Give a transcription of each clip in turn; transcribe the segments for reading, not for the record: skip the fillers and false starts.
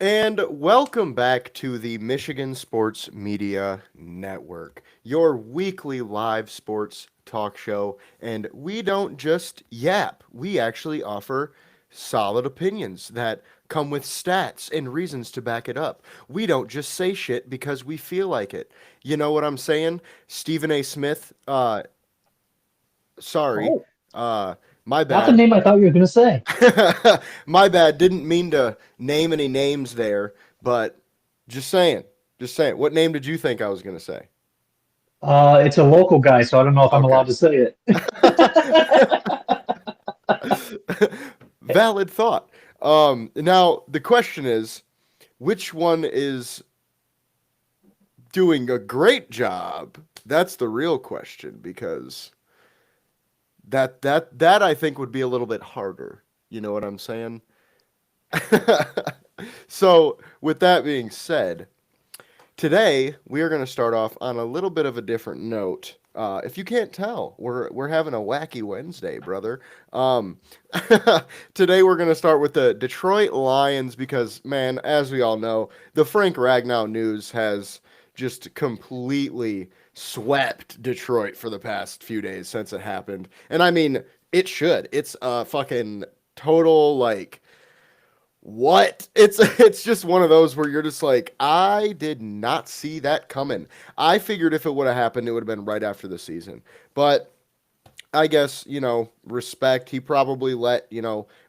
And welcome back to the Michigan Sports Media Network, your weekly live sports talk show. And we don't just yap, we actually offer solid opinions that come with stats and reasons to back it up. We don't just say shit because we feel like it. You know what I'm saying? Stephen A. Smith, sorry, Oh, uh, my not the bad. name I thought you were going to say. My bad. Didn't mean to name any names there, but just saying. Just saying. What name did you think I was going to say? It's a local guy, so I don't know if I'm Okay. allowed to say it. Valid thought. Now, the question is which one is doing a great job? That's the real question because that I think would be a little bit harder. You know what I'm saying? So, with that being said, today, we are going to start off on a little bit of a different note. If you can't tell, we're having a wacky Wednesday, brother. Um, Today, we're going to start with the Detroit Lions because, man, as we all know, the Frank Ragnow news has just completely swept Detroit for the past few days since it happened. And I mean, it should. It's a fucking total like what? It's just one of those where you're just like, I did not see that coming. I figured if it would have happened, it would have been right after the season. But I guess, respect. He probably let,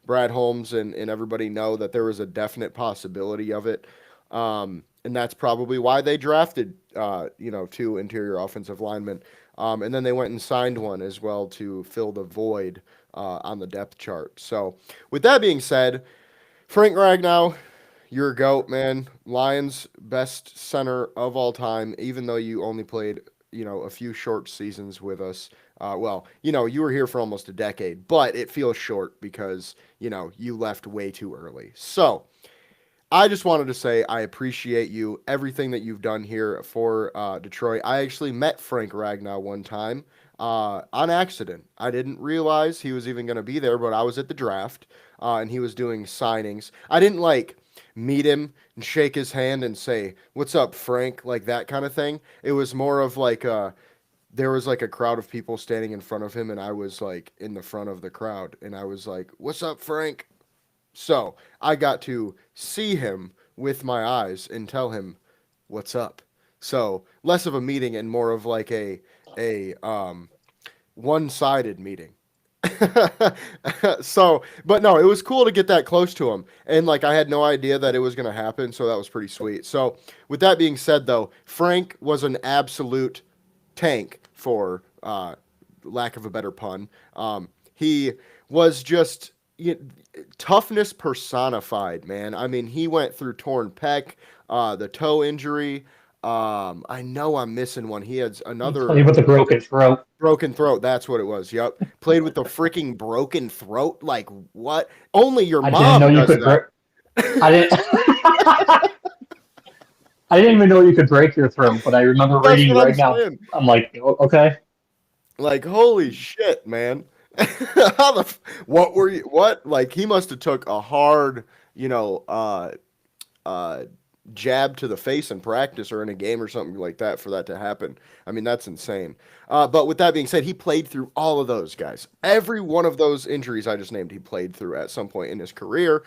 Brad Holmes and everybody know that there was a definite possibility of it. And that's probably why they drafted, two interior offensive linemen. And then they went and signed one as well to fill the void on the depth chart. So, with that being said, Frank Ragnow, you're a goat, man. Lions best center of all time, even though you only played, a few short seasons with us. You were here for almost a decade, but it feels short because, you left way too early. So, I just wanted to say I appreciate you, everything that you've done here for Detroit. I actually met Frank Ragnow one time on accident. I didn't realize he was even going to be there, but I was at the draft and he was doing signings. I didn't like meet him and shake his hand and say, "What's up, Frank?" like that kind of thing. It was more of like there was like a crowd of people standing in front of him, and I was like in the front of the crowd, and I was like, "What's up, Frank?" So I got to see him with my eyes and tell him what's up. So less of a meeting and more of like a one-sided meeting. So, but no, it was cool to get that close to him, and like I had no idea that it was gonna happen, so that was pretty sweet. So, with that being said, though, Frank was an absolute tank for lack of a better pun. He was just toughness personified, man. I mean, he went through torn pec, the toe injury. I know I'm missing one. He had You tell you another about the broken throat. broken throat. That's what it was. Yep. Played with the freaking broken throat. Like what? Only your I didn't know mom you does could break. that. I didn't. I didn't even know you could break your throat, but I remember That's reading what I'm right now. saying. I'm like, okay. Like holy shit, man. How the what were you what? Like he must have took a hard, you know, uh jab to the face in practice or in a game or something like that for that to happen. I mean, that's insane. But with that being said, he played through all of those guys. Every one of those injuries I just named, he played through at some point in his career.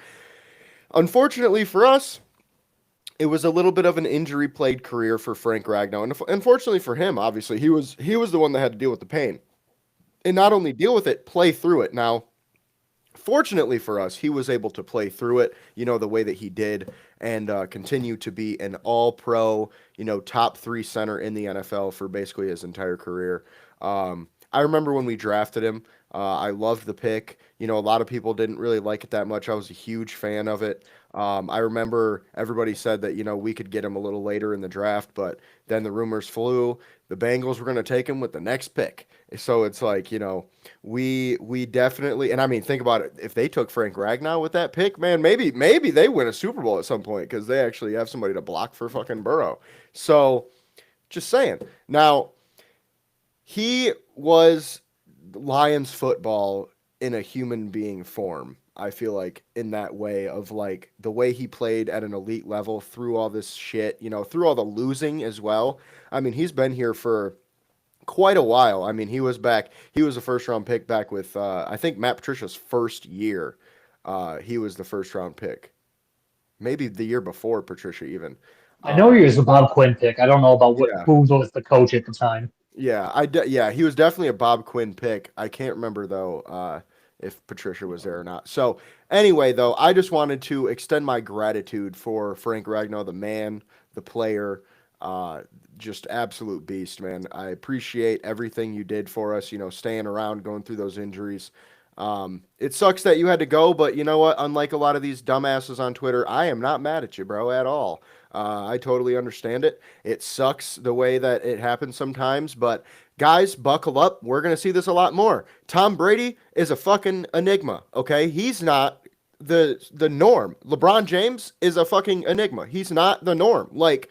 Unfortunately for us, it was a little bit of an injury plagued career for Frank Ragnow, and unfortunately for him, obviously he was the one that had to deal with the pain, and not only deal with it, play through it. Now, fortunately for us, he was able to play through it, the way that he did, and continue to be an all pro, top three center in the NFL for basically his entire career. I remember when we drafted him, I loved the pick. A lot of people didn't really like it that much. I was a huge fan of it. I remember everybody said that, we could get him a little later in the draft, but then the rumors flew. The Bengals were going to take him with the next pick. So it's like, we definitely, and I mean, think about it. If they took Frank Ragnow with that pick, man, maybe they win a Super Bowl at some point because they actually have somebody to block for fucking Burrow. So just saying. Now he was Lions football in a human being form. I feel like in that way of like the way he played at an elite level through all this shit, through all the losing as well. I mean, he's been here for quite a while. I mean, he was a first round pick back with, I think Matt Patricia's first year. He was the first round pick, maybe the year before Patricia even. I know he was a Bob Quinn pick. I don't know about Yeah, who was the coach at the time. yeah, he was definitely a Bob Quinn pick. I can't remember though, if Patricia was there or not. So anyway, though, I just wanted to extend my gratitude for Frank Ragnow, the man, the player, uh, just absolute beast, man. I appreciate everything you did for us. Staying around, going through those injuries. It sucks that you had to go, but you know what? Unlike a lot of these dumbasses on Twitter, I am not mad at you, bro, at all. I totally understand it. It sucks the way that it happens sometimes, but guys, buckle up. We're going to see this a lot more. Tom Brady is a fucking enigma, okay? He's not the norm. LeBron James is a fucking enigma. He's not the norm. Like,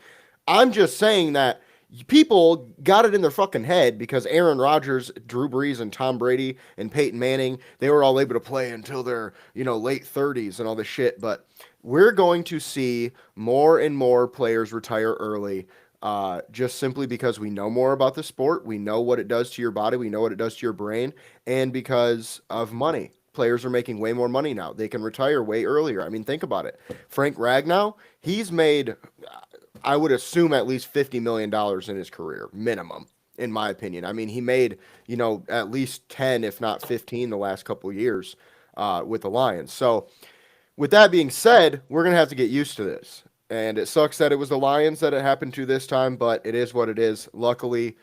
I'm just saying that people got it in their fucking head because Aaron Rodgers, Drew Brees, and Tom Brady and Peyton Manning, they were all able to play until their, late 30s and all this shit. But we're going to see more and more players retire early, just simply because we know more about the sport. We know what it does to your body. We know what it does to your brain. And because of money. Players are making way more money now. They can retire way earlier. I mean, think about it. Frank Ragnow, he's made, I would assume, at least $50 million in his career, minimum, in my opinion. I mean, he made, at least 10, if not 15 the last couple of years with the Lions. So with that being said, we're going to have to get used to this. And it sucks that it was the Lions that it happened to this time, but it is what it is. Luckily,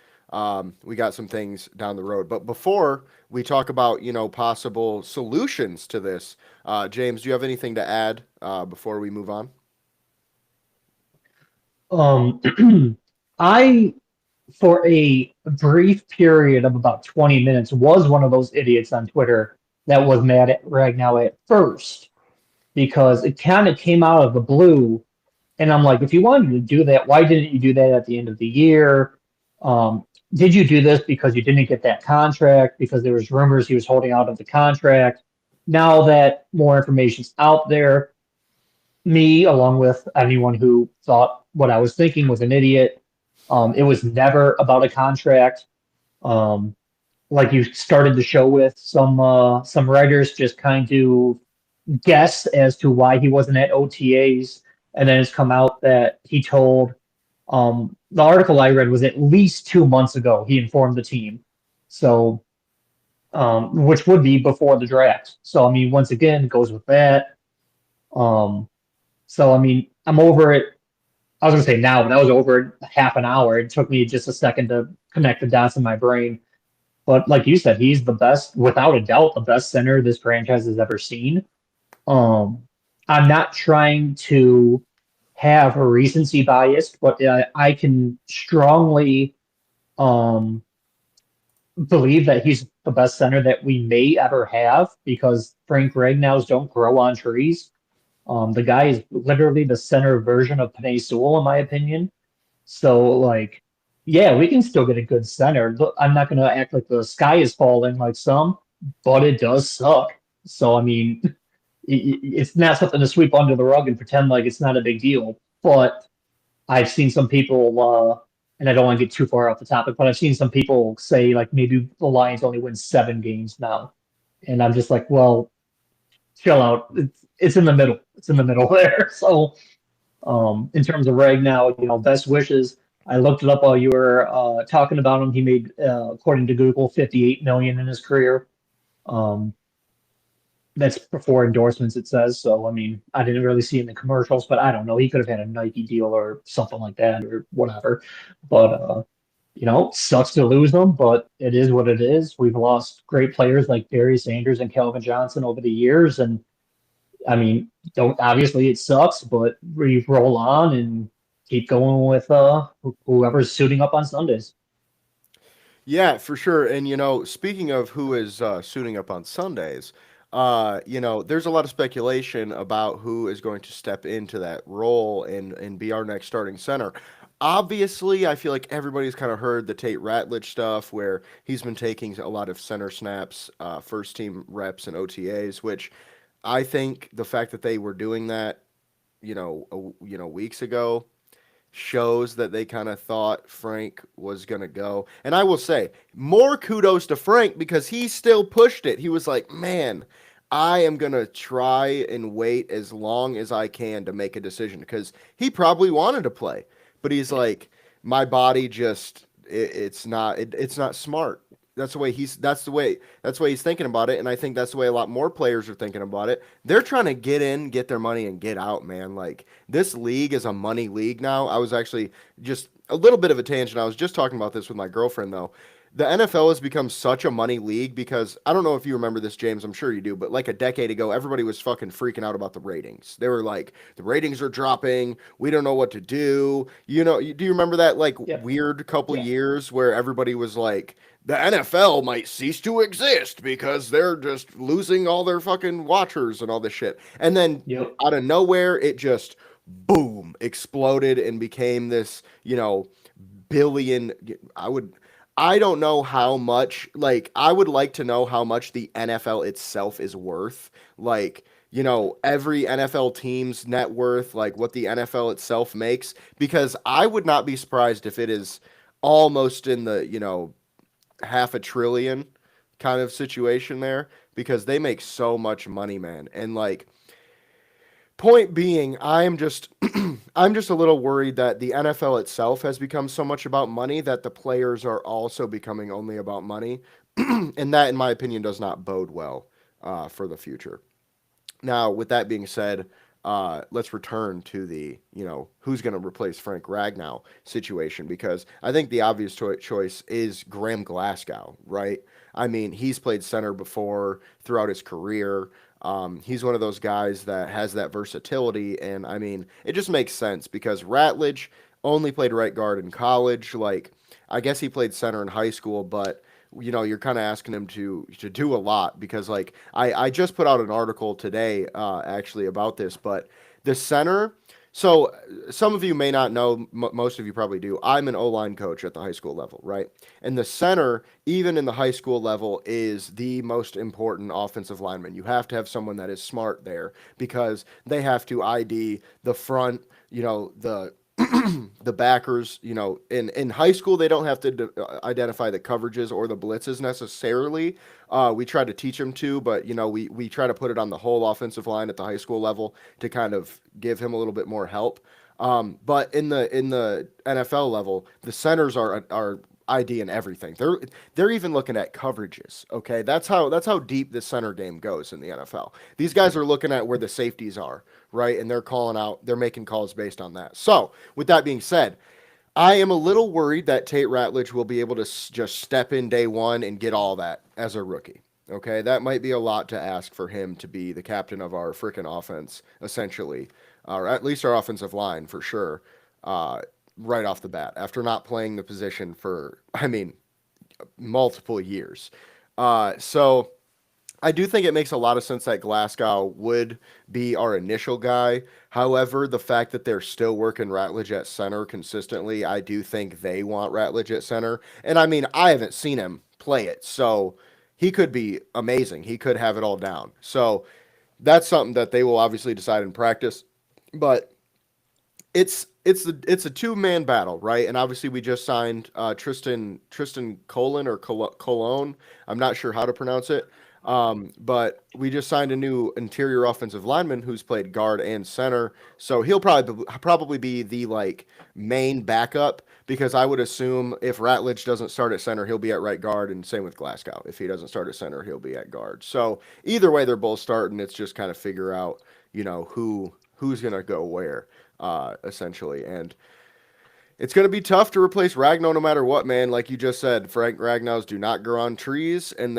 we got some things down the road. But before we talk about, possible solutions to this, James, do you have anything to add before we move on? Um, I, for a brief period of about 20 minutes, was one of those idiots on Twitter that was mad at Ragnow at first because it kind of came out of the blue. And I'm like, if you wanted to do that, why didn't you do that at the end of the year? Did you do this because you didn't get that contract? Because there was rumors he was holding out of the contract. Now that more information's out there, me, along with anyone who thought what I was thinking was an idiot. It was never about a contract. Um, like you started the show with, some writers just kind of guess as to why he wasn't at OTAs, and then it's come out that he told. The article I read was at least 2 months ago. He informed the team, so which would be before the draft. So I mean, once again, it goes with that. Um, so I mean, I'm over it. I was gonna say now, but I was over it half an hour. It took me just a second to connect the dots in my brain. But like you said, he's the best, without a doubt, the best center this franchise has ever seen. Um, I'm not trying to have a recency bias, but I can strongly um, believe that he's the best center that we may ever have because Frank Ragnow's don't grow on trees. The guy is literally the center version of Panay Sewell, in my opinion. So, like, yeah, we can still get a good center. Look, I'm not going to act like the sky is falling like some, but it does suck. So, I mean, it's not something to sweep under the rug and pretend like it's not a big deal. But I've seen some people, and I don't want to get too far off the topic, but I've seen some people say like maybe the Lions only win 7 games now, and I'm just like, well, chill out. It's in the middle. It's in the middle there. So, in terms of Ragnow, best wishes. I looked it up while you were talking about him. He made, according to Google, 58 million in his career. Um, that's before endorsements, it says. So, I mean, I didn't really see in the commercials, but I don't know. He could have had a Nike deal or something like that or whatever. But, sucks to lose them, but it is what it is. We've lost great players like Darius Sanders and Calvin Johnson over the years. And, I mean, don't obviously it sucks, but we roll on and keep going with whoever's suiting up on Sundays. Yeah, for sure. And speaking of who is suiting up on Sundays, there's a lot of speculation about who is going to step into that role and be our next starting center. Obviously, I feel like everybody's kind of heard the Tate Ratledge stuff where he's been taking a lot of center snaps, first team reps and OTAs, which I think the fact that they were doing that, weeks ago shows that they kind of thought Frank was going to go. And I will say, more kudos to Frank because he still pushed it. He was like, man, I am going to try and wait as long as I can to make a decision because he probably wanted to play. But he's like, my body just, it's not smart. That's the way he's thinking about it. And I think that's the way a lot more players are thinking about it. They're trying to get in, get their money, and get out, man. Like, this league is a money league now. I was actually just a little bit of a tangent. I was just talking about this with my girlfriend, though. The NFL has become such a money league because I don't know if you remember this, James. I'm sure you do, but like a decade ago, everybody was fucking freaking out about the ratings. They were like, the ratings are dropping. We don't know what to do. Do you remember that like Yeah. weird couple Yeah. years where everybody was like, the NFL might cease to exist because they're just losing all their fucking watchers and all this shit. And then Yep. out of nowhere, it just boom exploded and became this, billion. I don't know how much, like, I would like to know how much the NFL itself is worth. Like, every NFL team's net worth, like what the NFL itself makes, because I would not be surprised if it is almost in the, half a trillion kind of situation there because they make so much money, man. And like, point being, I'm just I'm just a little worried that the NFL itself has become so much about money that the players are also becoming only about money, and that, in my opinion, does not bode well for the future. Now, with that being said, let's return to the, who's going to replace Frank Ragnow situation because I think the obvious choice is Graham Glasgow, right? I mean, he's played center before throughout his career. He's one of those guys that has that versatility, and I mean, it just makes sense because Ratledge only played right guard in college. Like, I guess he played center in high school, but you're kind of asking him to do a lot because like I just put out an article today actually about this, but the center. So some of you may not know, most of you probably do. I'm an O-line coach at the high school level, right? And the center, even in the high school level, is the most important offensive lineman. You have to have someone that is smart there because they have to ID the front, the backers, in high school, they don't have to identify the coverages or the blitzes necessarily. We try to teach them to, but, we try to put it on the whole offensive line at the high school level to kind of give him a little bit more help. But in the NFL level, the centers are ID and everything. They're even looking at coverages. Okay, that's how deep the center game goes in the NFL. These guys are looking at where the safeties are, right, and they're making calls based on that. So with that being said, I am a little worried that Tate Ratledge will be able to just step in day one and get all that as a rookie. Okay, that might be a lot to ask for him to be the captain of our freaking offense, essentially, or at least our offensive line for sure. Uh, right off the bat, after not playing the position for, I mean, multiple years. So I do think it makes a lot of sense that Glasgow would be our initial guy. However, the fact that they're still working Ratledge at center consistently, I do think they want Ratledge at center. And I mean, I haven't seen him play it, so he could be amazing. He could have it all down. So that's something that they will obviously decide in practice. But it's a two-man battle, right? And obviously we just signed Tristan Colon or Cologne. I'm not sure how to pronounce it. But we just signed a new interior offensive lineman who's played guard and center. So he'll probably be the like main backup because I would assume if Ratledge doesn't start at center, he'll be at right guard, and same with Glasgow. If he doesn't start at center, he'll be at guard. So either way, they're both starting. It's just kind of figure out, who's gonna go where, essentially. And it's going to be tough to replace Ragnow no matter what, man. Like you just said, Frank Ragnows do not grow on trees, and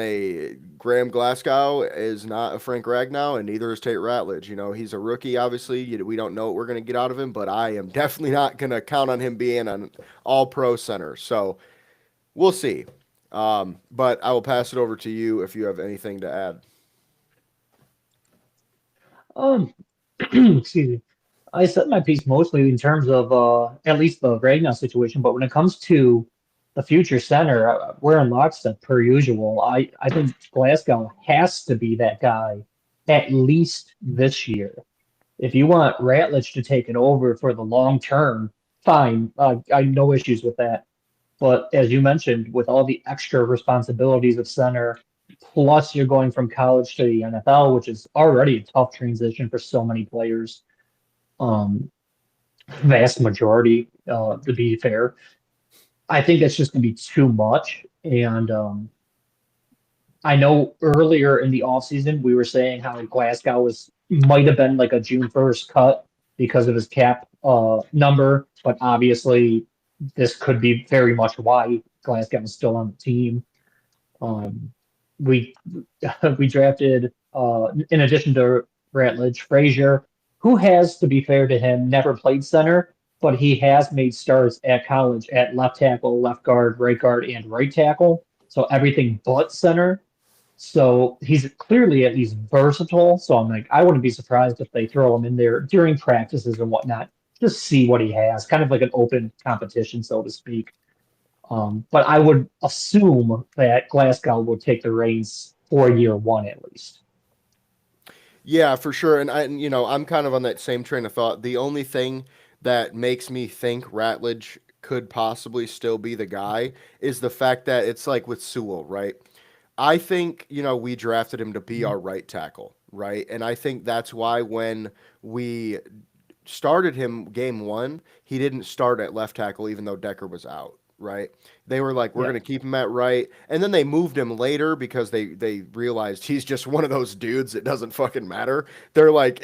Graham Glasgow is not a Frank Ragnow, and neither is Tate Ratledge. He's a rookie, obviously. We don't know what we're going to get out of him, but I am definitely not going to count on him being an all-pro center. So we'll see. But I will pass it over to you if you have anything to add. Um, excuse me. I said my piece mostly in terms of at least the Ragnar situation, but when it comes to the future center, we're in lockstep per usual. I think Glasgow has to be that guy at least this year. If you want Ratledge to take it over for the long term, fine. I have no issues with that. But as you mentioned, with all the extra responsibilities of center, plus you're going from college to the NFL, which is already a tough transition for so many players, um, vast majority, to be fair. I think that's just going to be too much. And I know earlier in the offseason, we were saying how Glasgow might have been like a June 1st cut because of his cap number, but obviously this could be very much why Glasgow is still on the team. Um, we we drafted in addition to Ratledge, Frazier, who has, to be fair to him, never played center, but he has made starts at college at left tackle, left guard, and right tackle. So everything but center. So he's clearly at least versatile. So I'm like, I wouldn't be surprised if they throw him in there during practices and whatnot, just see what he has, kind of like an open competition, so to speak. But I would assume that Glasgow will take the reins for year one at least. Yeah, for sure. I'm kind of on that same train of thought. The only thing that makes me think Ratledge could possibly still be the guy is the fact that it's like with Sewell, right? I think, we drafted him to be our right tackle, right? And I think that's why when we started him game one, he didn't start at left tackle, even though Decker was out, right? They were like, we're Yeah. going to keep him at right. And then they moved him later because they realized he's just one of those dudes. It doesn't fucking matter. They're like,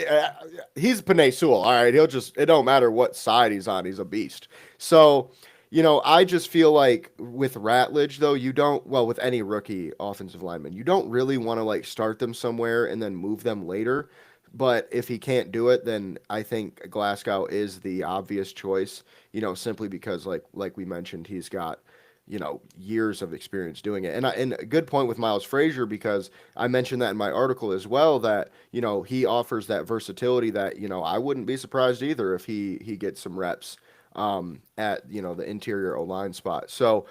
he's Penei Sewell. All right. It don't matter what side he's on. He's a beast. So, I just feel like with Ratledge, though, with any rookie offensive lineman, you don't really want to like start them somewhere and then move them later. But if he can't do it, then I think Glasgow is the obvious choice, simply because like we mentioned, he's got, years of experience doing it. And a good point with Miles Frazier, because I mentioned that in my article as well, that, he offers that versatility that, I wouldn't be surprised either if he gets some reps at, the interior O-line spot. So,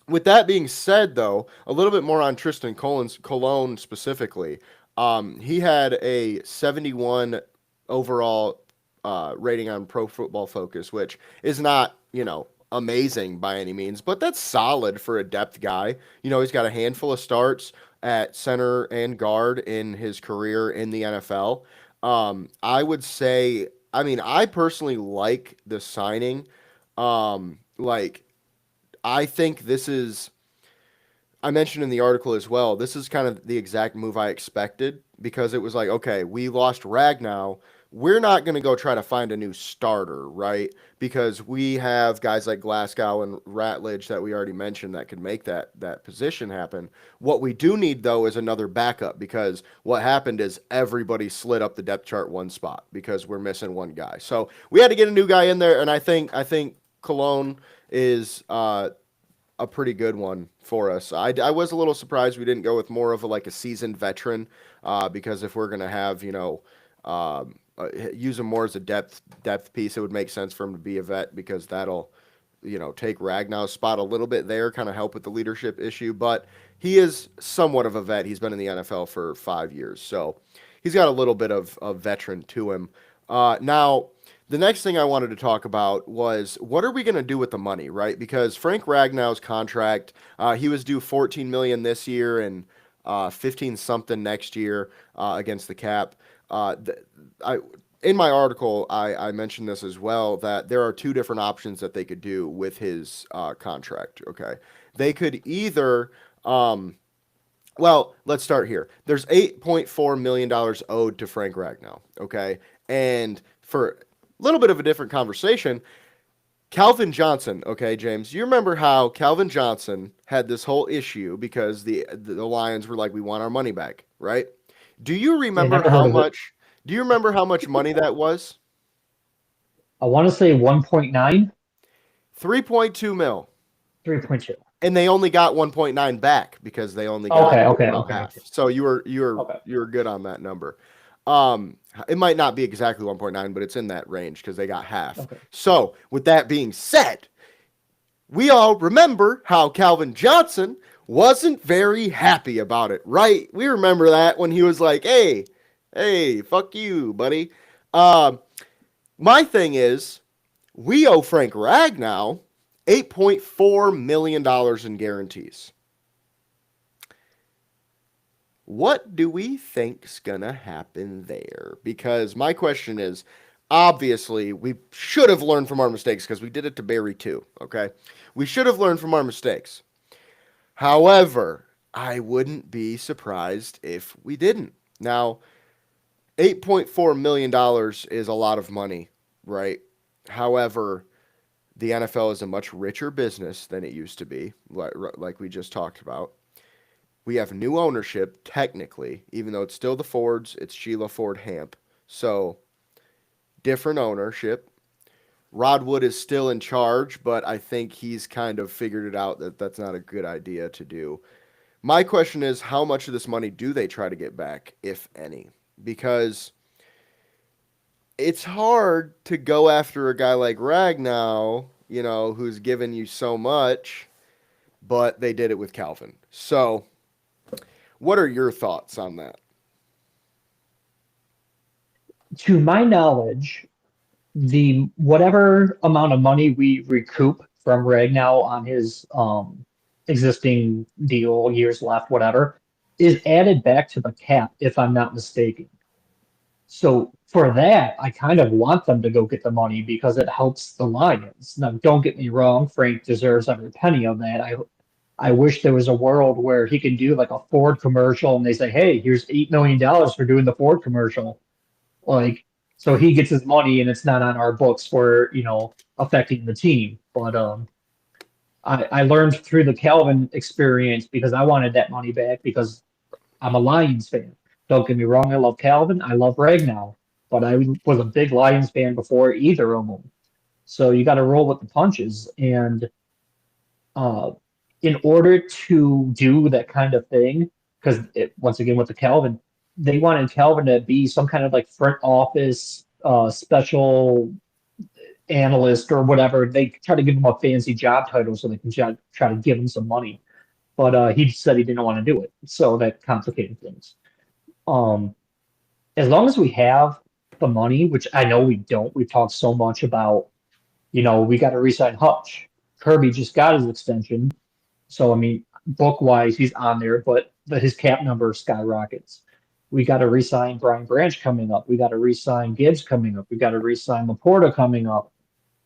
with that being said, though, a little bit more on Tristan Cologne specifically. He had a 71 overall rating on Pro Football Focus, which is not, amazing by any means, but that's solid for a depth guy. He's got a handful of starts at center and guard in his career in the NFL. I would say, I personally like the signing. Like, I think this is I mentioned in the article as well, this is kind of the exact move I expected because it was like, okay, we lost Ragnow. We're not going to go try to find a new starter, right? Because we have guys like Glasgow and Ratledge that we already mentioned that could make that position happen. What we do need though is another backup because what happened is everybody slid up the depth chart one spot because we're missing one guy. So we had to get a new guy in there, and I think Cologne is a pretty good one for us. I was a little surprised we didn't go with more of a seasoned veteran because if we're gonna have use him more as a depth piece, it would make sense for him to be a vet because that'll take Ragnow's spot a little bit there, kind of help with the leadership issue. But he is somewhat of a vet. He's been in the NFL for 5 years, so he's got a little bit of veteran to him. Now, the next thing I wanted to talk about was what are we going to do with the money, right? Because Frank Ragnow's contract, he was due $14 million this year and 15 something next year against the cap. In my article, I mentioned this as well, that there are two different options that they could do with his contract. Okay, they could either well, let's start here. There's $8.4 million owed to Frank Ragnow, okay? And for a little bit of a different conversation, Calvin Johnson, okay, James, you remember how Calvin Johnson had this whole issue because the Lions were like, we want our money back, right? Do you Yeah, remember never heard how of it. much? Do you remember how much money that was? I want to say 1.9, 3.2 mil. 3.2. And they only got 1.9 back because they only got about half. Okay. So you Okay. were good on that number. It might not be exactly 1.9, but it's in that range because they got half. Okay. So with that being said, we all remember how Calvin Johnson wasn't very happy about it, right? We remember that when he was like, hey, fuck you, buddy. Uh, my thing is, we owe Frank Ragnow $8.4 million in guarantees. What do we think's gonna happen there? Because my question is, obviously, we should have learned from our mistakes because we did it to Barry too. Okay, we should have learned from our mistakes. However, I wouldn't be surprised if we didn't. Now, $8.4 million is a lot of money, right? However, the NFL is a much richer business than it used to be, like we just talked about. We have new ownership, technically, even though it's still the Fords, it's Sheila Ford Hamp. So, different ownership. Rod Wood is still in charge, but I think he's kind of figured it out that that's not a good idea to do. My question is, how much of this money do they try to get back, if any? Because it's hard to go after a guy like Ragnow, who's given you so much, but they did it with Calvin. So, what are your thoughts on that? To my knowledge, the whatever amount of money we recoup from Ragnow on his existing deal, years left, whatever, is added back to the cap, if I'm not mistaken. So for that, I kind of want them to go get the money because it helps the Lions. Now, don't get me wrong, Frank deserves every penny of that. I wish there was a world where he could do like a Ford commercial and they say, "Hey, here's $8 million for doing the Ford commercial." Like, so he gets his money and it's not on our books for, affecting the team. But I learned through the Calvin experience because I wanted that money back because I'm a Lions fan. Don't get me wrong, I love Calvin, I love Ragnow, but I was a big Lions fan before either of them. So you got to roll with the punches. And uh, in order to do that kind of thing, because once again with the Calvin, they wanted Calvin to be some kind of like front office special analyst or whatever. They try to give him a fancy job title so they can try to give him some money. But he said he didn't want to do it, so that complicated things. Um, as long as we have the money, which I know we don't, we've talked so much about, we got to resign Hutch. Kirby just got his extension. So, I mean, book wise, he's on there, but his cap number skyrockets. We got to re-sign Brian Branch coming up. We got to re-sign Gibbs coming up. We got to re-sign Laporta coming up.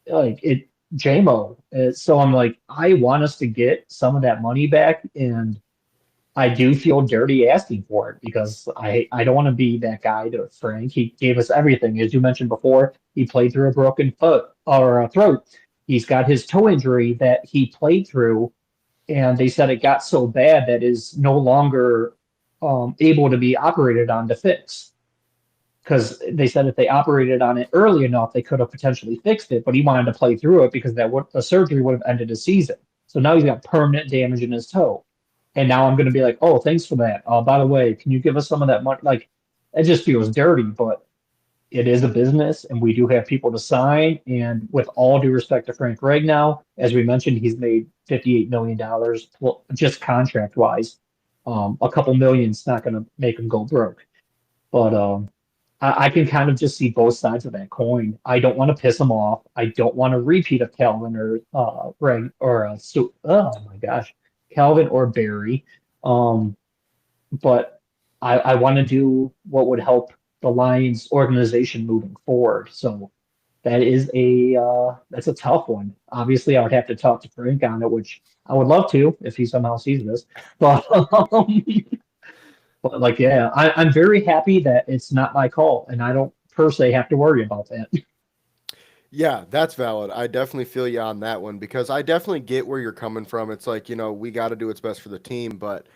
Like it, JMO. So I'm like, I want us to get some of that money back, and I do feel dirty asking for it because I don't want to be that guy to Frank. He gave us everything. As you mentioned before, he played through a broken foot or a throat. He's got his toe injury that he played through, and they said it got so bad that is no longer able to be operated on to fix. Because they said if they operated on it early enough, they could have potentially fixed it. But he wanted to play through it because the surgery would have ended his season. So now he's got permanent damage in his toe. And now I'm going to be like, oh, thanks for that. By the way, can you give us some of that money? Like, it just feels dirty, but it is a business and we do have people to sign. And with all due respect to Frank Ragnow, as we mentioned, he's made $58 million just contract wise. A couple million's not going to make him go broke. But I can kind of just see both sides of that coin. I don't want to piss him off. I don't want to repeat of Calvin or Reg or oh my gosh, Calvin or Barry. Um, but I want to do what would help the Lions organization moving forward. So that is that's a tough one. Obviously, I would have to talk to Frank on it, which I would love to if he somehow sees this. But but like, yeah, I'm very happy that it's not my call, and I don't per se have to worry about that. Yeah, that's valid. I definitely feel you on that one because I definitely get where you're coming from. It's like, we got to do what's best for the team. But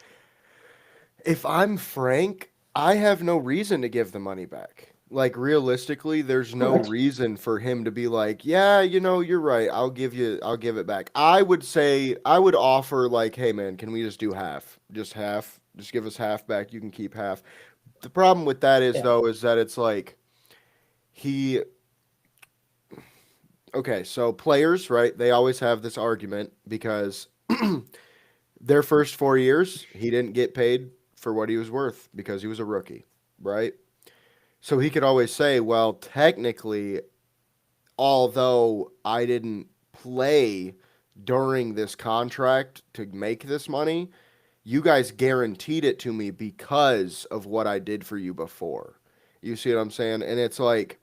if I'm Frank, I have no reason to give the money back. Like, realistically, there's no Correct. reason for him to be like, yeah, you're right. I'll give it back. I would say, I would offer, like, hey, man, can we just do half? Just half. Just give us half back. You can keep half. The problem with that is, Yeah. though, is that it's like, he okay, so players, right? They always have this argument because Their first 4 years, he didn't get paid for what he was worth because he was a rookie, right? So he could always say, well, technically, although I didn't play during this contract to make this money, you guys guaranteed it to me because of what I did for you before. You see what I'm saying? And it's like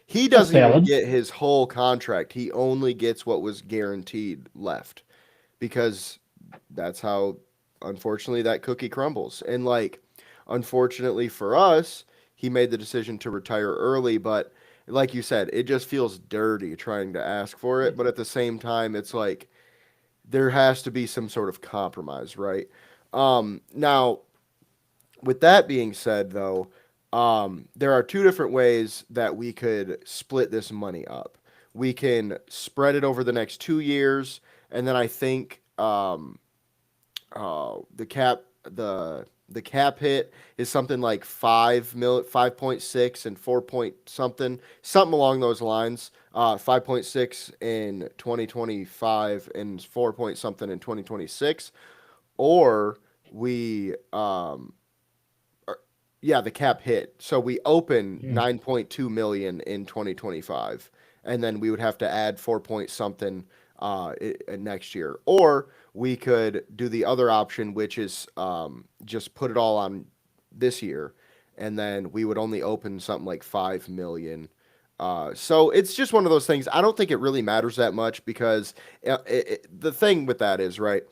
he That's doesn't even valid. get his whole contract. He only gets what was guaranteed left because that's how, unfortunately, that cookie crumbles. And like, unfortunately for us, he made the decision to retire early, but like you said, it just feels dirty trying to ask for it. But at the same time, it's like there has to be some sort of compromise, right? Now, with that being said, though, there are two different ways that we could split this money up. We can spread it over the next 2 years, and then I think the cap hit is something like 5.6 and 4 point something along those lines. 5.6 in 2025 and 4 point something in 2026, or we yeah, the cap hit. So we open Mm. 9.2 million in 2025, and then we would have to add 4 point something next year. Or we could do the other option, which is just put it all on this year, and then we would only open something like 5 million. So it's just one of those things. I don't think it really matters that much because the thing with that is, right,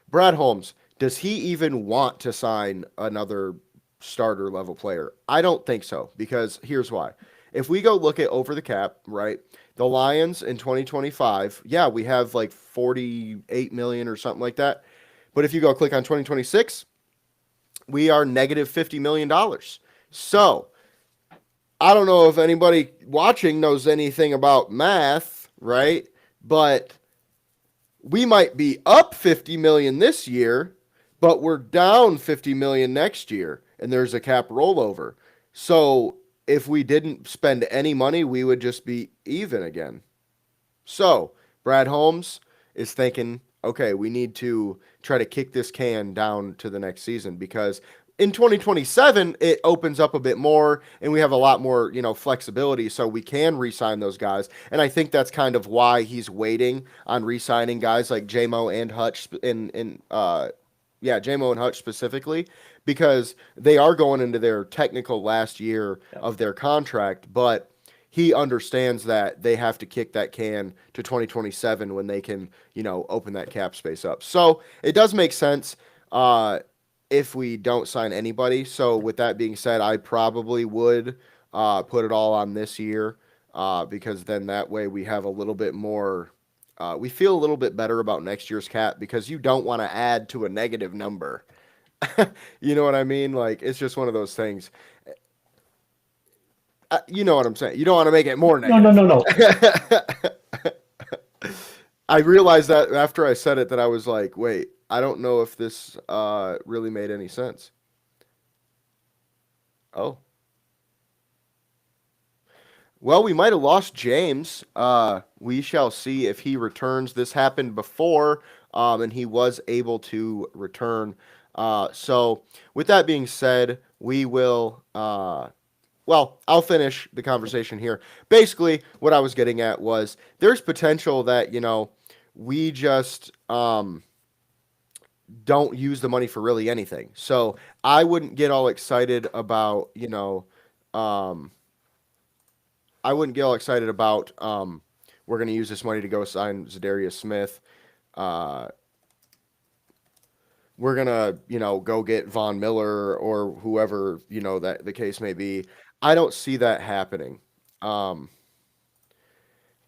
Brad Holmes, does he even want to sign another starter level player? I don't think so because here's why. If we go look at over the cap, right? The Lions in 2025, yeah, we have like 48 million or something like that. But if you go click on 2026, we are negative $50 million. So I don't know if anybody watching knows anything about math, right? But we might be up 50 million this year, but we're down 50 million next year, and there's a cap rollover. So if we didn't spend any money, we would just be even again. So Brad Holmes is thinking, okay, we need to try to kick this can down to the next season because in 2027 it opens up a bit more and we have a lot more, flexibility so we can re-sign those guys. And I think that's kind of why he's waiting on re-signing guys like JMO and Hutch JMO and Hutch specifically because they are going into their technical last year of their contract, but he understands that they have to kick that can to 2027 when they can, open that cap space up. So it does make sense if we don't sign anybody. So with that being said, I probably would put it all on this year because then that way we have a little bit more. We feel a little bit better about next year's cap because you don't want to add to a negative number. You know what I mean? Like it's just one of those things. You know what I'm saying? You don't want to make it more No, no, negative. no, no. I realized that after I said it that I was like, wait, I don't know if this really made any sense. Oh. Well, we might have lost James. We shall see if he returns. This happened before, and he was able to return. So, with that being said, we will. Well, I'll finish the conversation here. Basically, what I was getting at was there's potential that, we just don't use the money for really anything. So I wouldn't get all excited about, I wouldn't get all excited about we're going to use this money to go sign Zadarius Smith. Uh, we're gonna, go get Von Miller or whoever, that the case may be. I don't see that happening. Um,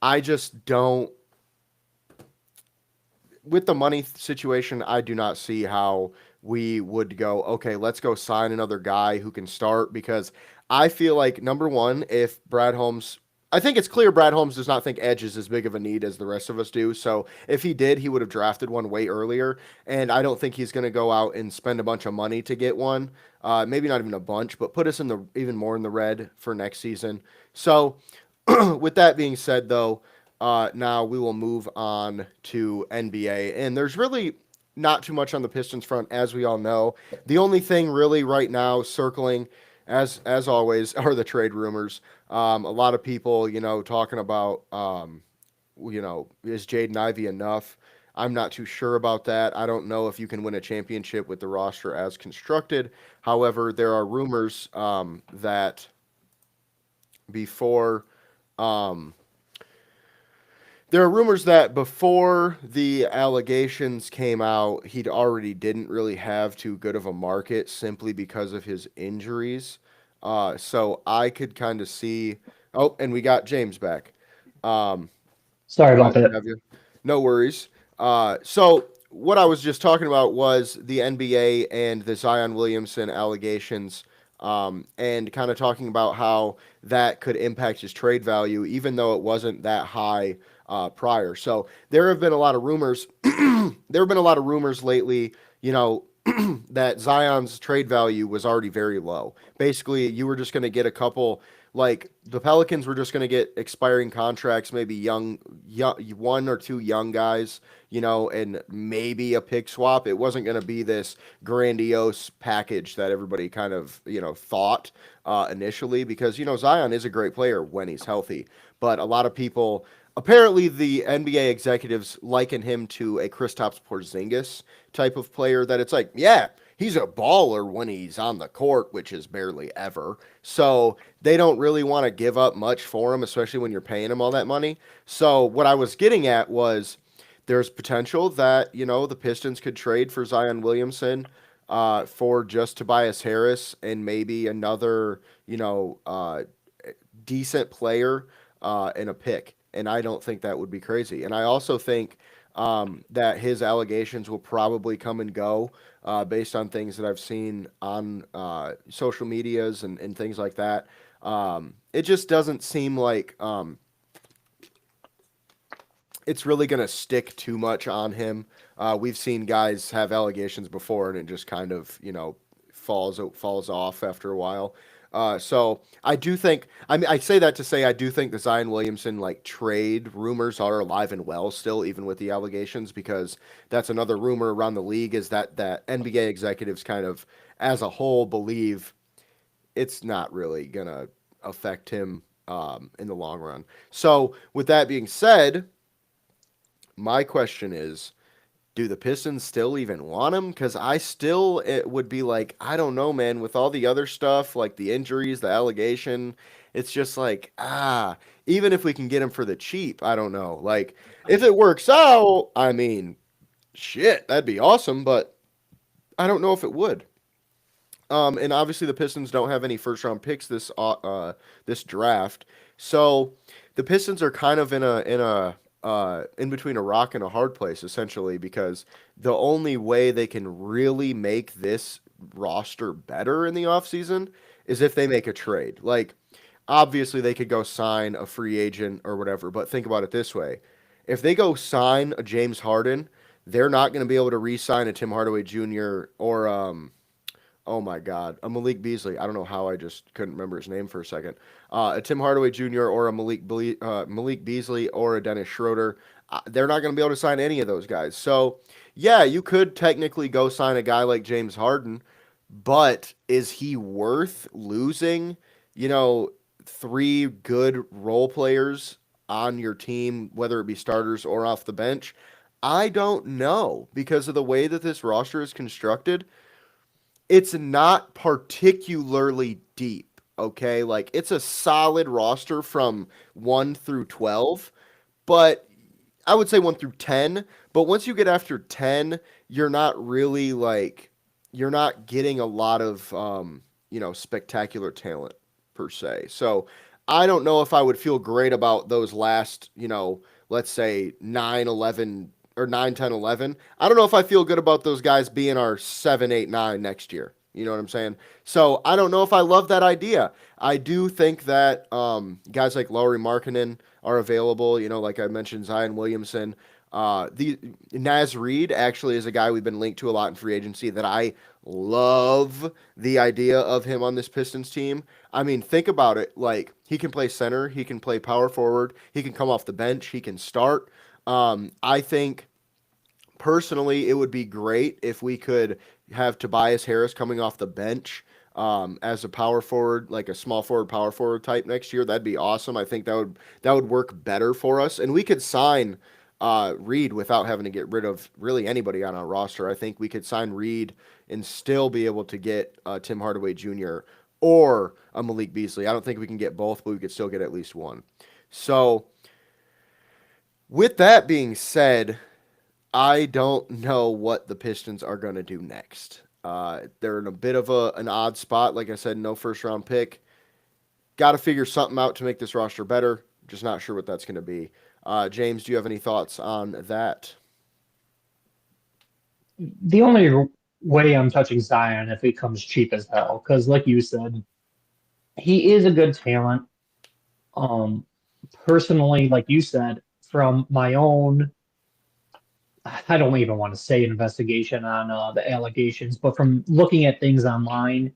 I just don't. With the money situation, I do not see how we would go, okay, let's go sign another guy who can start because I feel like number one, if Brad Holmes I think it's clear Brad Holmes does not think edge is as big of a need as the rest of us do. So if he did, he would have drafted one way earlier. And I don't think he's going to go out and spend a bunch of money to get one. Maybe not even a bunch, but put us in the even more in the red for next season. So with that being said, though, now we will move on to NBA. And there's really not too much on the Pistons front, as we all know. The only thing really right now circling, as always, are the trade rumors. A lot of people, talking about, is Jaden Ivey enough? I'm not too sure about that. I don't know if you can win a championship with the roster as constructed. However, there are rumors that before um, there are rumors that before the allegations came out, he'd already didn't really have too good of a market simply because of his injuries. So I could kind of see. Oh, and we got James back. Um, Sorry about Glad to that. have you. No worries. So what I was just talking about was the NBA and the Zion Williamson allegations, and kind of talking about how that could impact his trade value, even though it wasn't that high prior. So there have been a lot of rumors. There have been a lot of rumors lately. That Zion's trade value was already very low. Basically, you were just going to get a couple, like the Pelicans were just going to get expiring contracts, maybe young, one or two young guys, and maybe a pick swap. It wasn't going to be this grandiose package that everybody kind of, thought initially, because, Zion is a great player when he's healthy, but a lot of people, apparently the NBA executives liken him to a Kristaps Porzingis type of player, that it's like, yeah, he's a baller when he's on the court, which is barely ever. So they don't really want to give up much for him, especially when you're paying him all that money. So what I was getting at was there's potential that, the Pistons could trade for Zion Williamson for just Tobias Harris and maybe another, decent player and a pick. And I don't think that would be crazy. And I also think that his allegations will probably come and go based on things that I've seen on social medias and things like that. It just doesn't seem like it's really going to stick too much on him. We've seen guys have allegations before, and it just kind of, falls off after a while. So I do think, I mean, I say that to say I do think the Zion Williamson like trade rumors are alive and well still, even with the allegations, because that's another rumor around the league, is that NBA executives kind of as a whole believe it's not really gonna affect him in the long run. So with that being said, my question is, do the Pistons still even want him? Because I still, it would be like, I don't know, man, with all the other stuff, like the injuries, the allegation, it's just like, even if we can get him for the cheap, I don't know. Like, if it works out, I mean, shit, that'd be awesome, but I don't know if it would. And obviously the Pistons don't have any first round picks this draft, so the Pistons are kind of in between a rock and a hard place essentially, because the only way they can really make this roster better in the offseason is if they make a trade. Like, obviously they could go sign a free agent or whatever, but think about it this way: if they go sign a James Harden, they're not going to be able to re-sign a Tim Hardaway Jr. or oh my God, a Malik Beasley. I don't know how I just couldn't remember his name for a second. A Tim Hardaway Jr. or a Malik Beasley or a Dennis Schroeder. They're not going to be able to sign any of those guys. So, yeah, you could technically go sign a guy like James Harden, but is he worth losing, three good role players on your team, whether it be starters or off the bench? I don't know, because of the way that this roster is constructed. It's not particularly deep, okay? Like, it's a solid roster from 1 through 12, but I would say 1 through 10. But once you get after 10, you're not really like, you're not getting a lot of, spectacular talent per se. So I don't know if I would feel great about those last, let's say 9, 11, or 9, 10, 11. I don't know if I feel good about those guys being our 7, 8, 9 next year. You know what I'm saying? So I don't know if I love that idea. I do think that guys like Lauri Markkanen are available. Like I mentioned, Zion Williamson. The Naz Reid actually is a guy we've been linked to a lot in free agency that I love the idea of him on this Pistons team. I mean, think about it. Like, he can play center, he can play power forward, he can come off the bench, he can start. I think Personally, it would be great if we could have Tobias Harris coming off the bench as a power forward, like a small forward, power forward type next year. That'd be awesome. I think that would work better for us, and we could sign Reed without having to get rid of really anybody on our roster. I think we could sign Reed and still be able to get Tim Hardaway Jr. or a Malik Beasley. I don't think we can get both, but we could still get at least one. So, with that being said, I don't know what the Pistons are going to do next. They're in a bit of an odd spot. Like I said, no first round pick. Got to figure something out to make this roster better. Just not sure what that's going to be. James, do you have any thoughts on that? The only way I'm touching Zion if he comes cheap as hell, because like you said, he is a good talent. Um, Personally, like you said, from my own, I don't even want to say investigation on the allegations, but from looking at things online,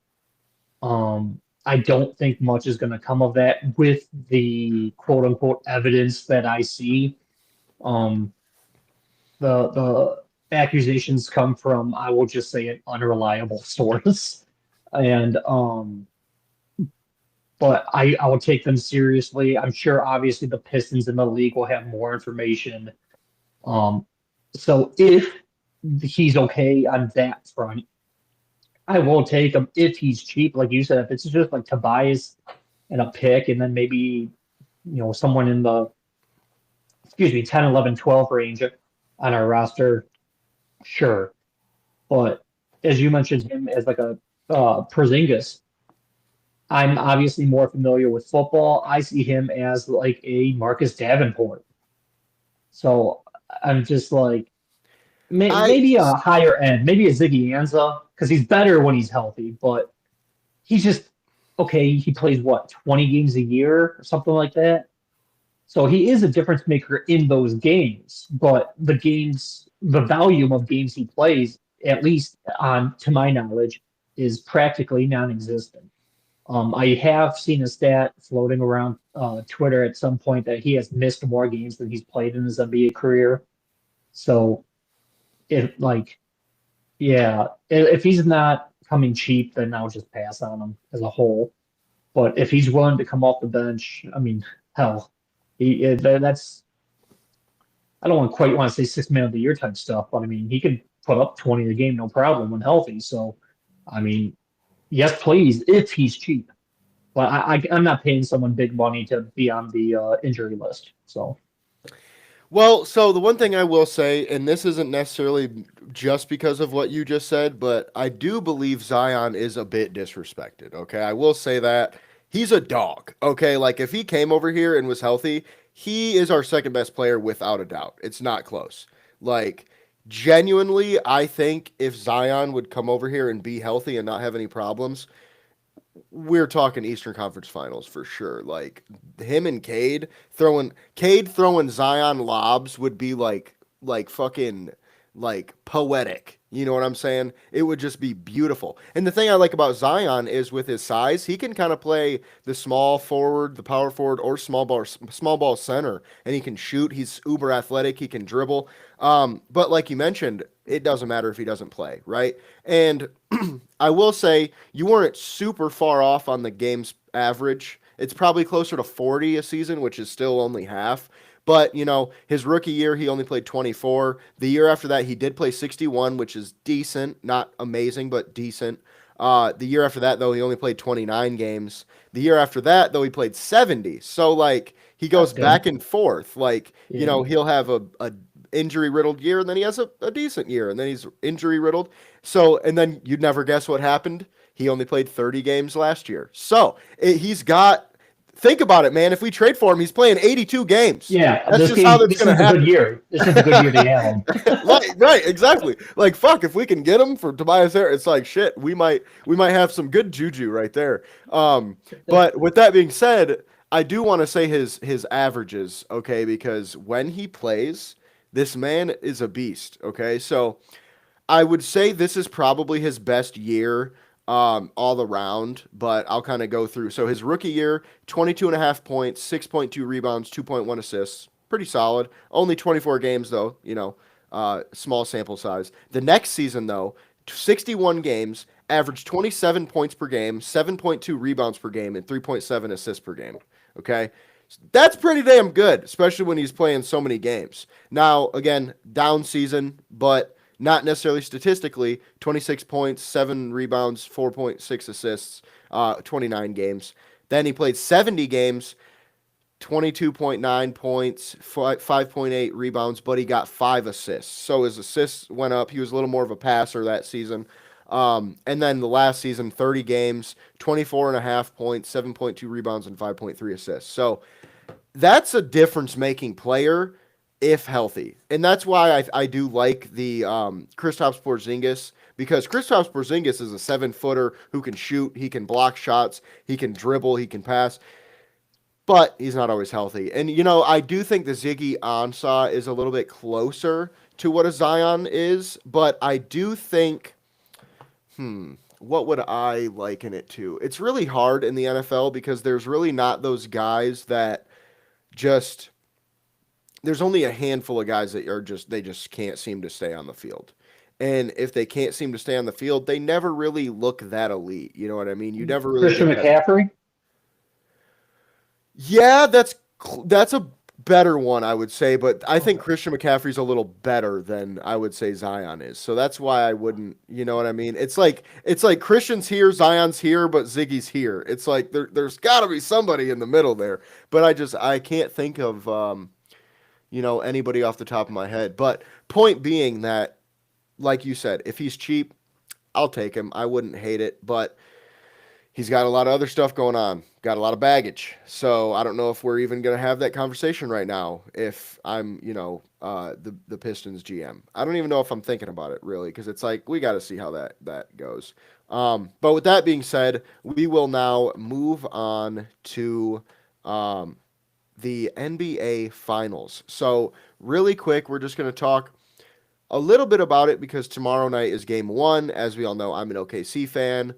I don't think much is going to come of that with the quote unquote evidence that I see. Um, the accusations come from, I will just say, an unreliable source, and but I will take them seriously. I'm sure, obviously, the Pistons in the league will have more information. Um, so if he's okay on that front, I will take him if he's cheap, like you said. If it's just like Tobias and a pick, and then maybe someone in the 10, 11, 12 range on our roster, sure. But as you mentioned him as like a Porzingis, I'm obviously more familiar with football. I see him as like a Marcus Davenport. So I'm just like I maybe a higher end, maybe a Ziggy Ansah because he's better when he's healthy. But he's just okay. He plays what 20 games a year or something like that. So he is a difference maker in those games. But the volume of games he plays, at least on to my knowledge, is practically non-existent. I have seen a stat floating around Twitter at some point that he has missed more games than he's played in his NBA career. So, if like, yeah, if he's not coming cheap, then I'll just pass on him as a whole. But if he's willing to come off the bench, I mean, hell, that's I don't quite want to say 6 man of the year type stuff, but I mean, he could put up 20 a game no problem when healthy. So, I mean, yes, please, if he's cheap. But I'm not paying someone big money to be on the injury list. So, Well, so the one thing I will say, and this isn't necessarily just because of what you just said, but I do believe Zion is a bit disrespected. Okay. I will say that he's a dog. Okay. Like if he came over here and was healthy, he is our second best player without a doubt. It's not close. Like, genuinely, I think if Zion would come over here and be healthy and not have any problems, we're talking Eastern Conference Finals for sure. Like him and Cade throwing Zion lobs would be like fucking like poetic. You know what I'm saying? It would just be beautiful. And the thing I like about Zion is with his size, he can kind of play the small forward, the power forward, or small ball center, and he can shoot. He's uber athletic. He can dribble. But like you mentioned, it doesn't matter if he doesn't play, right? And I will say you weren't super far off on the game's average. It's probably closer to 40 a season, which is still only half. But, his rookie year, he only played 24. The year after that, he did play 61, which is decent. Not amazing, but decent. The year after that, though, he only played 29 games. The year after that, though, he played 70. So, like, he goes back and forth. Like, yeah. He'll have a injury riddled year, and then he has a decent year, and then he's injury riddled. So, and then you'd never guess what happened. He only played 30 games last year. So, he's got. Think about it, man. If we trade for him, he's playing 82 games. Yeah, That's just how that's going to happen. Good year. This is a good year to have him. Right, exactly. Like fuck, if we can get him for Tobias Harris, it's like shit. We might have some good juju right there. But with that being said, I do want to say his averages, okay? Because when he plays, this man is a beast. Okay, so I would say this is probably his best year all around, but I'll kind of go through. So his rookie year, 22 and a half points, 6.2 rebounds, 2.1 assists. Pretty solid. Only 24 games though, Small sample size. The next season, though, 61 games, averaged 27 points per game, 7.2 rebounds per game, and 3.7 assists per game. Okay. That's pretty damn good, especially when he's playing so many games. Now, again, down season, but not necessarily statistically. 26 points, 7 rebounds, 4.6 assists, 29 games. Then he played 70 games, 22.9 points, 5.8 rebounds, but he got 5 assists. So his assists went up. He was a little more of a passer that season. And then the last season, 30 games, 24.5 points, 7.2 rebounds, and 5.3 assists. So that's a difference-making player if healthy. And that's why I do like the Kristaps Porzingis, because Kristaps Porzingis is a 7-footer who can shoot, he can block shots, he can dribble, he can pass, but he's not always healthy. And, I do think the Ziggy Ansah is a little bit closer to what a Zion is, but I do think, what would I liken it to? It's really hard in the NFL because there's really not those guys that just there's only a handful of guys that they just can't seem to stay on the field. And if they can't seem to stay on the field, they never really look that elite. You know what I mean? You never really Christian get that. McCaffrey. Yeah, that's a better one, I would say, but I think Christian McCaffrey's a little better than I would say Zion is. So that's why I wouldn't, you know what I mean? It's like Christian's here, Zion's here, but Ziggy's here. It's like there's got to be somebody in the middle there. But I can't think of anybody off the top of my head. But point being that, like you said, if he's cheap, I'll take him. I wouldn't hate it, but he's got a lot of other stuff going on, got a lot of baggage. So I don't know if we're even going to have that conversation right now if I'm, the Pistons GM. I don't even know if I'm thinking about it really, because it's like we got to see how that goes. But with that being said, we will now move on to the NBA Finals. So really quick, we're just going to talk a little bit about it because tomorrow night is game 1. As we all know, I'm an OKC fan.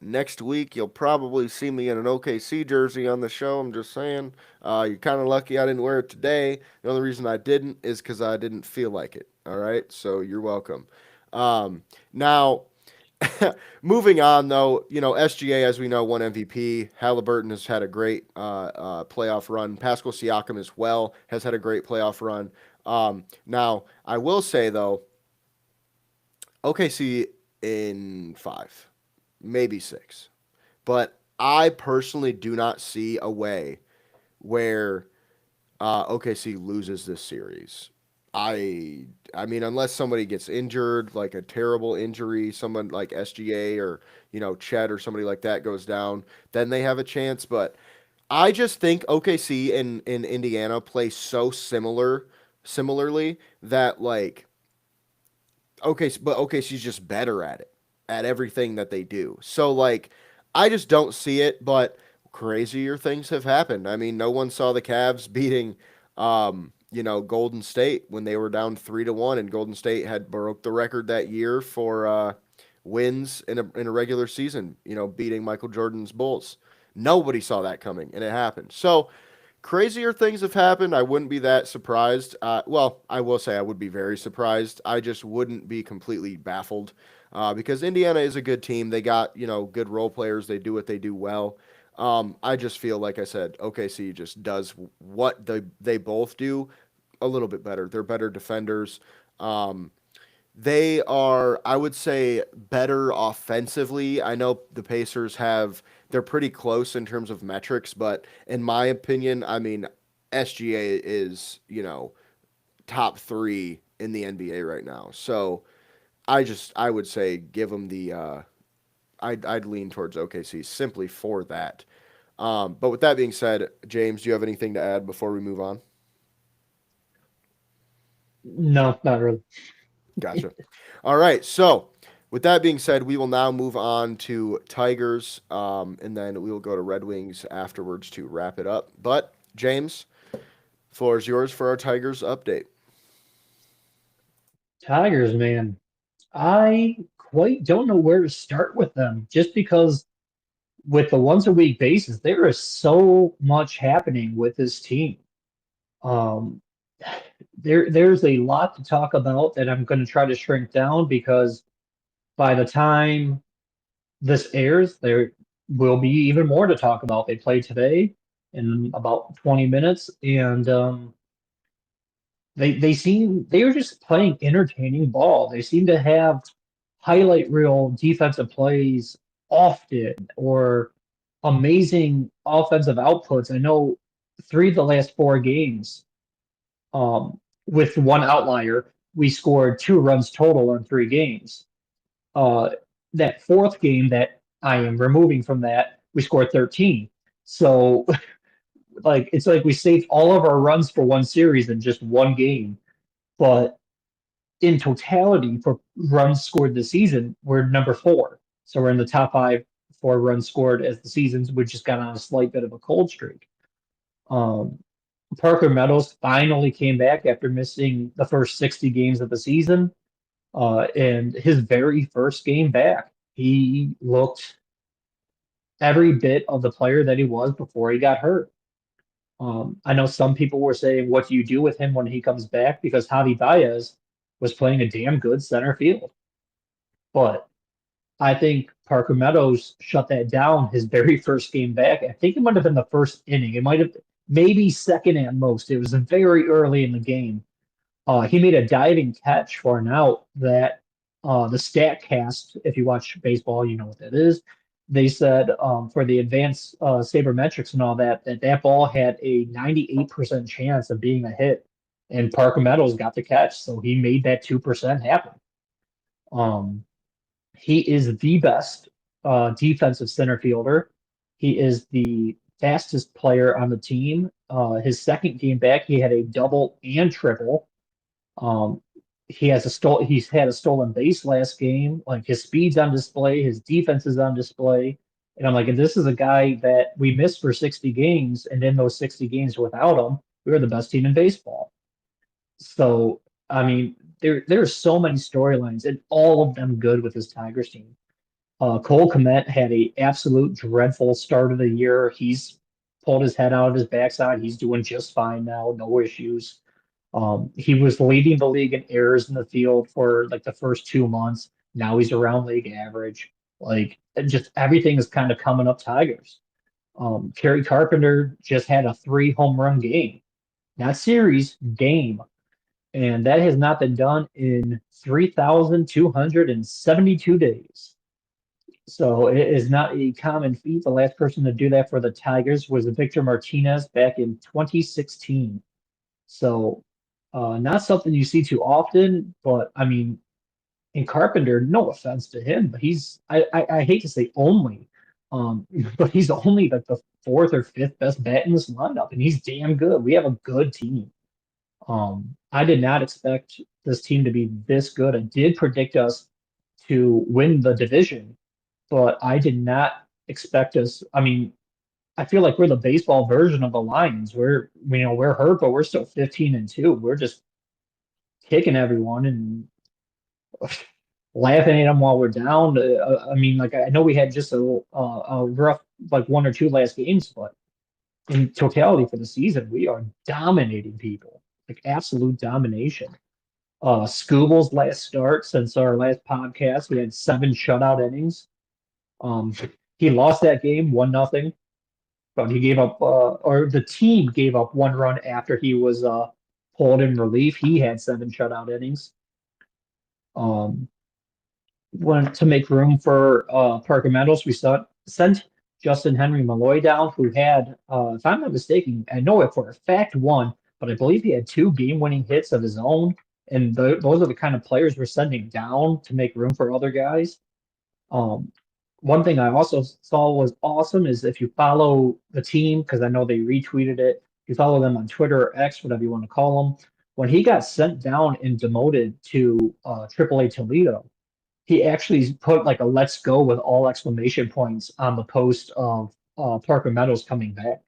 Next week, you'll probably see me in an OKC jersey on the show. I'm just saying. You're kind of lucky I didn't wear it today. The only reason I didn't is because I didn't feel like it. All right? So you're welcome. Now, moving on, though, SGA, as we know, won MVP. Halliburton has had a great playoff run. Pascal Siakam as well has had a great playoff run. Now, I will say, though, OKC in 5. Maybe 6. But I personally do not see a way where OKC loses this series. I mean, unless somebody gets injured, like a terrible injury, someone like SGA or, Chet or somebody like that goes down, then they have a chance. But I just think OKC in Indiana play so similarly that, like, OKC's just better at everything that they do. So, like, I just don't see it, but crazier things have happened. I mean, no one saw the Cavs beating Golden State when they were down 3-1, and Golden State had broke the record that year for wins in a regular season, beating Michael Jordan's Bulls. Nobody saw that coming, and it happened. So, crazier things have happened. I wouldn't be that surprised. Well, I will say I would be very surprised. I just wouldn't be completely baffled because Indiana is a good team. They got, good role players. They do what they do well. I just feel, like I said, OKC just does what they both do a little bit better. They're better defenders. They are, I would say, better offensively. I know the Pacers they're pretty close in terms of metrics, but in my opinion, I mean, SGA is, top 3 in the NBA right now. So I would say give them I'd lean towards OKC simply for that. But with that being said, James, do you have anything to add before we move on? No, not really. Gotcha. All right. So, with that being said, we will now move on to Tigers, and then we will go to Red Wings afterwards to wrap it up. But, James, floor is yours for our Tigers update. Tigers, man. I quite don't know where to start with them just because with the once a week basis, there is so much happening with this team. Um, there's a lot to talk about that I'm going to try to shrink down because by the time this airs, there will be even more to talk about. They play today in about 20 minutes, and they were just playing entertaining ball. They seem to have highlight reel defensive plays often or amazing offensive outputs. I know three of the last four games, with one outlier, we scored 2 runs total in 3 games. Uh, that fourth game that I am removing from that, we scored 13. So like it's like we saved all of our runs for one series in just one game. But in totality for runs scored this season, we're number 4. So we're in the top 5 for runs scored as the seasons. We just got on a slight bit of a cold streak. Um, Parker Meadows finally came back after missing the first 60 games of the season. And his very first game back, he looked every bit of the player that he was before he got hurt. I know some people were saying, what do you do with him when he comes back? Because Javi Baez was playing a damn good center field. But I think Parker Meadows shut that down his very first game back. I think it might have been the first inning. It might have maybe second at most. It was very early in the game. He made a diving catch for an out that the StatCast, if you watch baseball, you know what that is. They said for the advanced sabermetrics and all that, that ball had a 98% chance of being a hit, and Parker Meadows got the catch, so he made that 2% happen. Um, he is the best defensive center fielder. He is the fastest player on the team. His second game back, he had a double and triple. um, he's had a stolen base last game. Like his speed's on display, his defense is on display. And I'm like, and this is a guy that we missed for 60 games, and in those 60 games without him, we were the best team in baseball. So I mean, there are so many storylines, and all of them good with this Tigers team. Cole Kmet had a absolute dreadful start of the year. He's pulled his head out of his backside. He's doing just fine now, no issues. He was leading the league in errors in the field for like the first 2 months. Now he's around league average. Like just everything is kind of coming up Tigers. Kerry Carpenter just had a 3 home run game, not series, game. And that has not been done in 3,272 days. So it is not a common feat. The last person to do that for the Tigers was Victor Martinez back in 2016. So not something you see too often, but I mean, in Carpenter, no offense to him, but I hate to say only, um, but he's only like the fourth or fifth best bat in this lineup, and he's damn good. We have a good team. I did not expect this team to be this good. I did predict us to win the division, but I did not expect us. I mean, I feel like we're the baseball version of the Lions. We're hurt, but we're still 15-2. We're just kicking everyone and laughing at them while we're down. I mean, like I know we had just a rough like 1 or 2 last games, but in totality for the season, we are dominating people, like absolute domination. Scooble's last start since our last podcast, we had 7 shutout innings. Um, he lost that game 1-0, but he gave up, or the team gave up 1 run after he was pulled in relief. He had 7 shutout innings. Um, Wanted to make room for Parker Meadows. We sent Justin Henry Malloy down, who had, if I'm not mistaken, I know it for a fact one, but I believe he had 2 game-winning hits of his own. And those are the kind of players we're sending down to make room for other guys. Um, One thing I also saw was awesome is if you follow the team, because I know they retweeted it, you follow them on Twitter or X, whatever you want to call them. When he got sent down and demoted to AAA Toledo, he actually put like a "Let's go" with all exclamation points on the post of Parker Meadows coming back.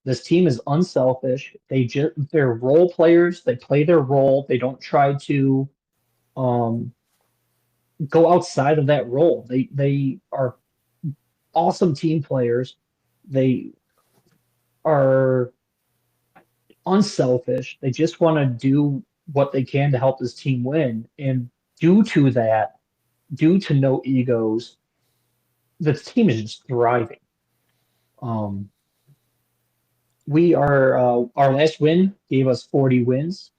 This team is unselfish. They're role players. They play their role. They don't try to um, go outside of that role. They are awesome team players. They are unselfish. They just want to do what they can to help this team win. And due to that, due to no egos, the team is just thriving. Um, we are our last win gave us 40 wins.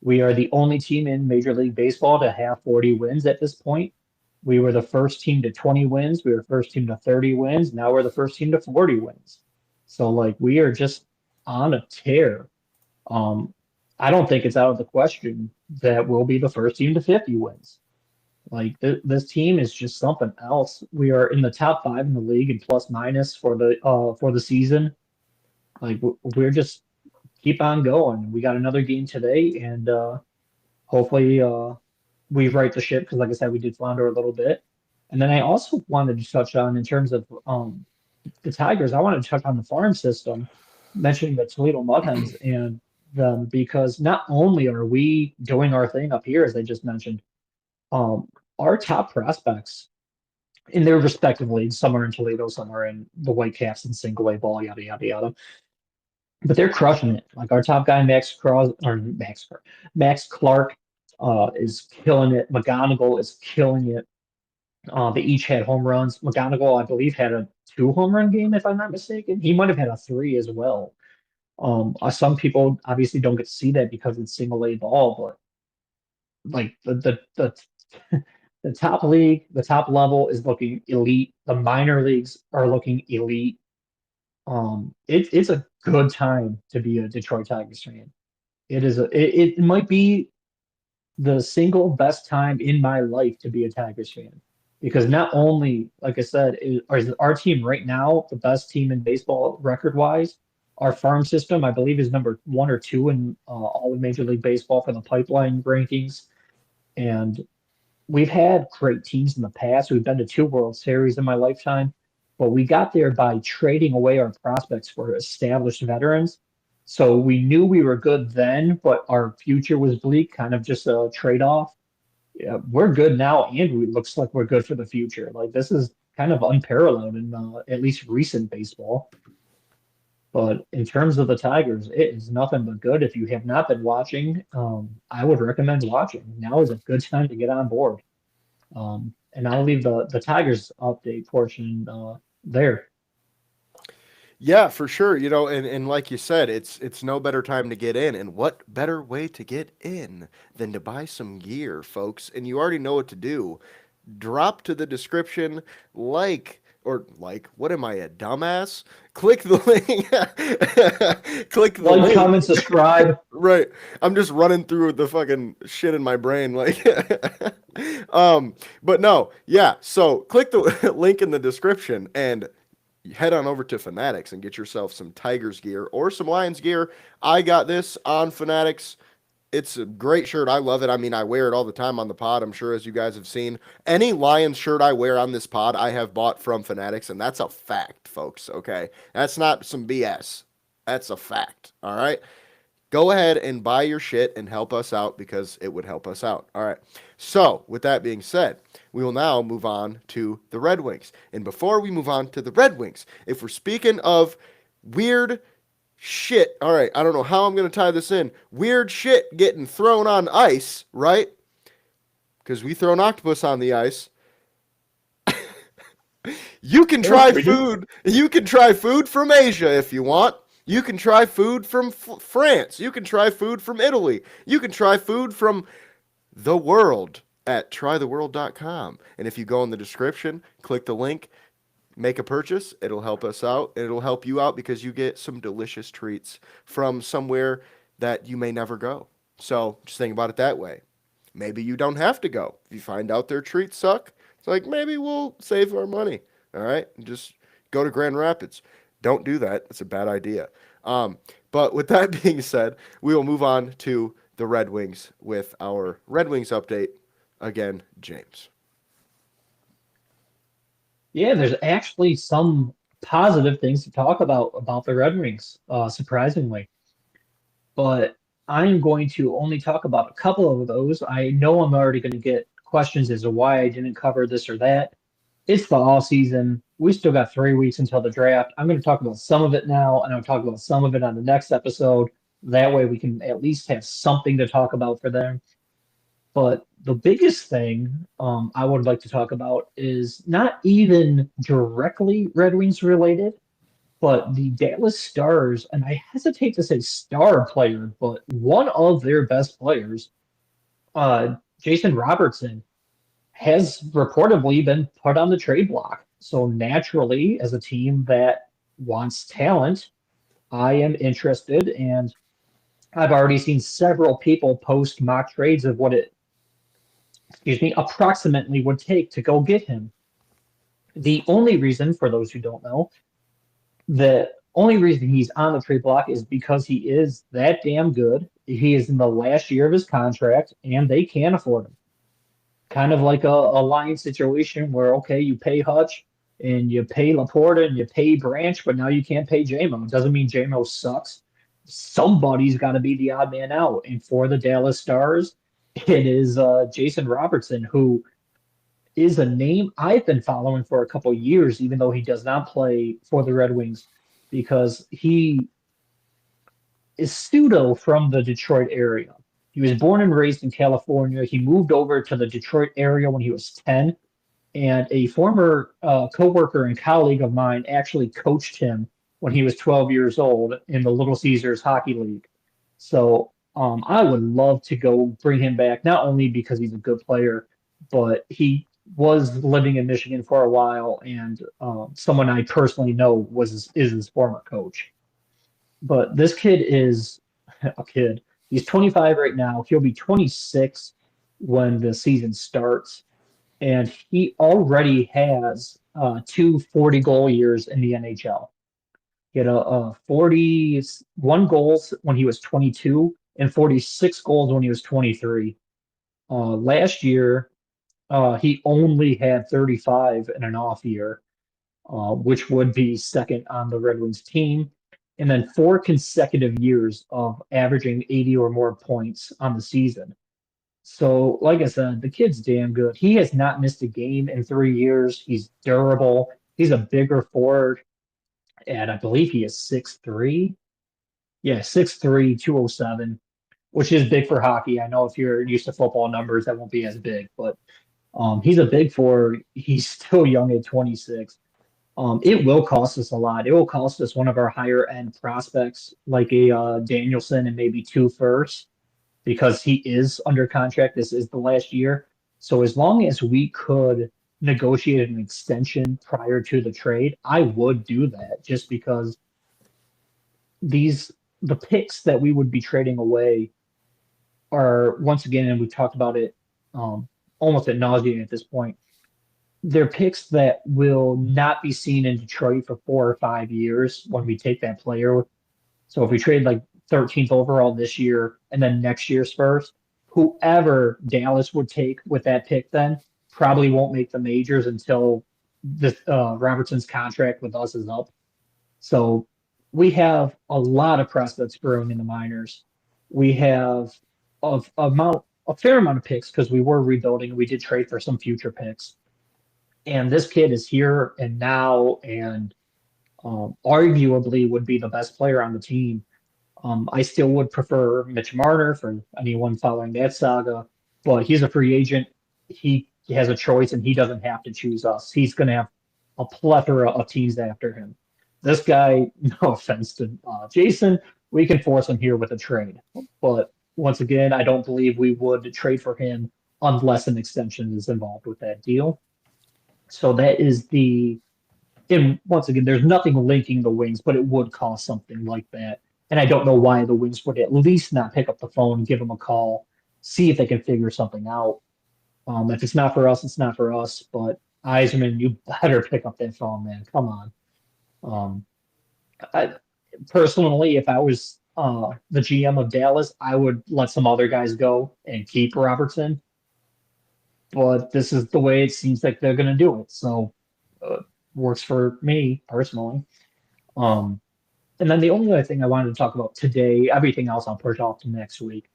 We are the only team in Major League Baseball to have 40 wins at this point. We were the first team to 20 wins. We were the first team to 30 wins. Now we're the first team to 40 wins. So like we are just on a tear. Um, I don't think it's out of the question that we'll be the first team to 50 wins. Like this team is just something else. We are in the top five in the league in plus minus for the season. Like we're just keep on going. We got another game today, and hopefully we right the ship because, like I said, we did flounder a little bit. And then I also wanted to touch on in terms of the Tigers. I wanted to touch on the farm system, mentioning the Toledo Mud Hens and them because not only are we doing our thing up here, as I just mentioned, um, our top prospects in their respective leagues, some are in Toledo, some are in the Whitecaps and single A ball, yada yada yada. But they're crushing it. Like our top guy, Max Clark, is killing it. McGonigal is killing it. They each had home runs. McGonigal, I believe, had a 2 home run game, if I'm not mistaken. He might have had a 3 as well. Some people obviously don't get to see that because it's single A ball, but like the top league, the top level is looking elite. The minor leagues are looking elite. It's a good time to be a Detroit Tigers fan. It might be the single best time in my life to be a Tigers fan because not only, like I said, is our team right now the best team in baseball record wise. Our farm system, I believe, is number 1 or 2 in all of Major League Baseball for the pipeline rankings. And we've had great teams in the past. We've been to 2 World Series in my lifetime, but we got there by trading away our prospects for established veterans. So we knew we were good then, but our future was bleak, kind of just a trade-off. Yeah, we're good now, and it looks like we're good for the future. Like this is kind of unparalleled in at least recent baseball. But in terms of the Tigers, it is nothing but good. If you have not been watching, I would recommend watching. Now is a good time to get on board. And I'll leave the Tigers update portion there. Yeah, for sure. And like you said, it's no better time to get in. And what better way to get in than to buy some gear, folks? And you already know what to do. Drop to the description, what am I, a dumbass? Click the link. Click the Like, link. comment, subscribe. Right. I'm just running through the fucking shit in my brain but no, yeah. So click the link in the description and head on over to Fanatics and get yourself some Tigers gear or some Lions gear. I got this on Fanatics. It's a great shirt. I love it. I mean, I wear it all the time on the pod. I'm sure, as you guys have seen, any Lions shirt I wear on this pod, I have bought from Fanatics, and that's a fact, folks. Okay, that's not some BS. That's a fact. All right. Go ahead and buy your shit and help us out because it would help us out. All right. So, with that being said, we will now move on to the Red Wings. And before we move on to the Red Wings, if we're speaking of weird shit, all right, I don't know how I'm going to tie this in. Weird shit getting thrown on ice, right? Because we throw an octopus on the ice. You can try food. You can try food from Asia if you want. You can try food from France. You can try food from Italy. You can try food from the world at trytheworld.com. And if you go in the description, click the link, make a purchase, it'll help us out. It'll help you out because you get some delicious treats from somewhere that you may never go. So just think about it that way. Maybe you don't have to go. If you find out their treats suck, it's like maybe we'll save our money. All right? Just go to Grand Rapids. Don't do that. It's a bad idea. But with that being said, we will move on to the Red Wings with our Red Wings update. Again, James. Yeah, there's actually some positive things to talk about the Red Wings, surprisingly. But I'm going to only talk about a couple of those. I know I'm already going to get questions as to why I didn't cover this or that. It's the off season. We still got 3 weeks until the draft. I'm going to talk about some of it now, and I'll talk about some of it on the next episode. That way we can at least have something to talk about for them. But the biggest thing I would like to talk about is not even directly Red Wings related, but the Dallas Stars, and I hesitate to say star player, but one of their best players, Jason Robertson, has reportedly been put on the trade block. So naturally, as a team that wants talent, I am interested, and I've already seen several people post mock trades of what it, excuse me, approximately would take to go get him. The only reason, for those who don't know, the only reason he's on the trade block is because he is that damn good. He is in the last year of his contract, and they can afford him. Kind of like a line situation where, okay, you pay Hutch and you pay Laporta and you pay Branch, but now you can't pay JMO. It doesn't mean JMO sucks. Somebody's got to be the odd man out. And for the Dallas Stars, it is Jason Robertson, who is a name I've been following for a couple of years, even though he does not play for the Red Wings, because he is pseudo from the Detroit area. He was born and raised in California. He moved over to the Detroit area when he was 10, and a former coworker and colleague of mine actually coached him when he was 12 years old in the Little Caesars Hockey League. So I would love to go bring him back, not only because he's a good player, but he was living in Michigan for a while, and someone I personally know is his former coach. But this kid is a kid. He's 25 right now. He'll be 26 when the season starts, and he already has two 40-goal years in the NHL. He had a 41 goals when he was 22 and 46 goals when he was 23. Last year, he only had 35 in an off year, which would be second on the Red Wings team. And then 4 consecutive years of averaging 80 or more points on the season. So, like I said, the kid's damn good. He has not missed a game in 3 years. He's durable. He's a bigger forward, and I believe he is 6'3". Yeah, 6'3", 207, which is big for hockey. I know if you're used to football numbers, that won't be as big, but he's a big forward. He's still young at 26. It will cost us a lot. It will cost us one of our higher end prospects, like a Danielson and maybe two firsts, because he is under contract. This is the last year. So as long as we could negotiate an extension prior to the trade, I would do that just because these the picks that we would be trading away are once again, and we've talked about it almost at nauseam at this point. They're picks that will not be seen in Detroit for 4 or 5 years when we take that player. So if we trade like 13th overall this year and then next year's first, whoever Dallas would take with that pick then probably won't make the majors until this Robertson's contract with us is up. So we have a lot of prospects growing in the minors. We have a fair amount of picks because we were rebuilding. We did trade for some future picks, and this kid is here and now, and arguably would be the best player on the team. I still would prefer Mitch Marner for anyone following that saga, but he's a free agent. He has a choice, and he doesn't have to choose us. He's going to have a plethora of teams after him. This guy, no offense to Jason, we can force him here with a trade. But once again, I don't believe we would trade for him unless an extension is involved with that deal. So that is and once again, there's nothing linking the Wings, but it would cost something like that. And I don't know why the Wings would at least not pick up the phone, give them a call, see if they can figure something out. If it's not for us, it's not for us. But Yzerman, you better pick up that phone, man. Come on. Um, I, Personally, if I was the GM of Dallas, I would let some other guys go and keep Robertson. But this is the way it seems like they're going to do it. So uh, works for me personally. Um, and then the only other thing I wanted to talk about today, everything else I'll push off to next week,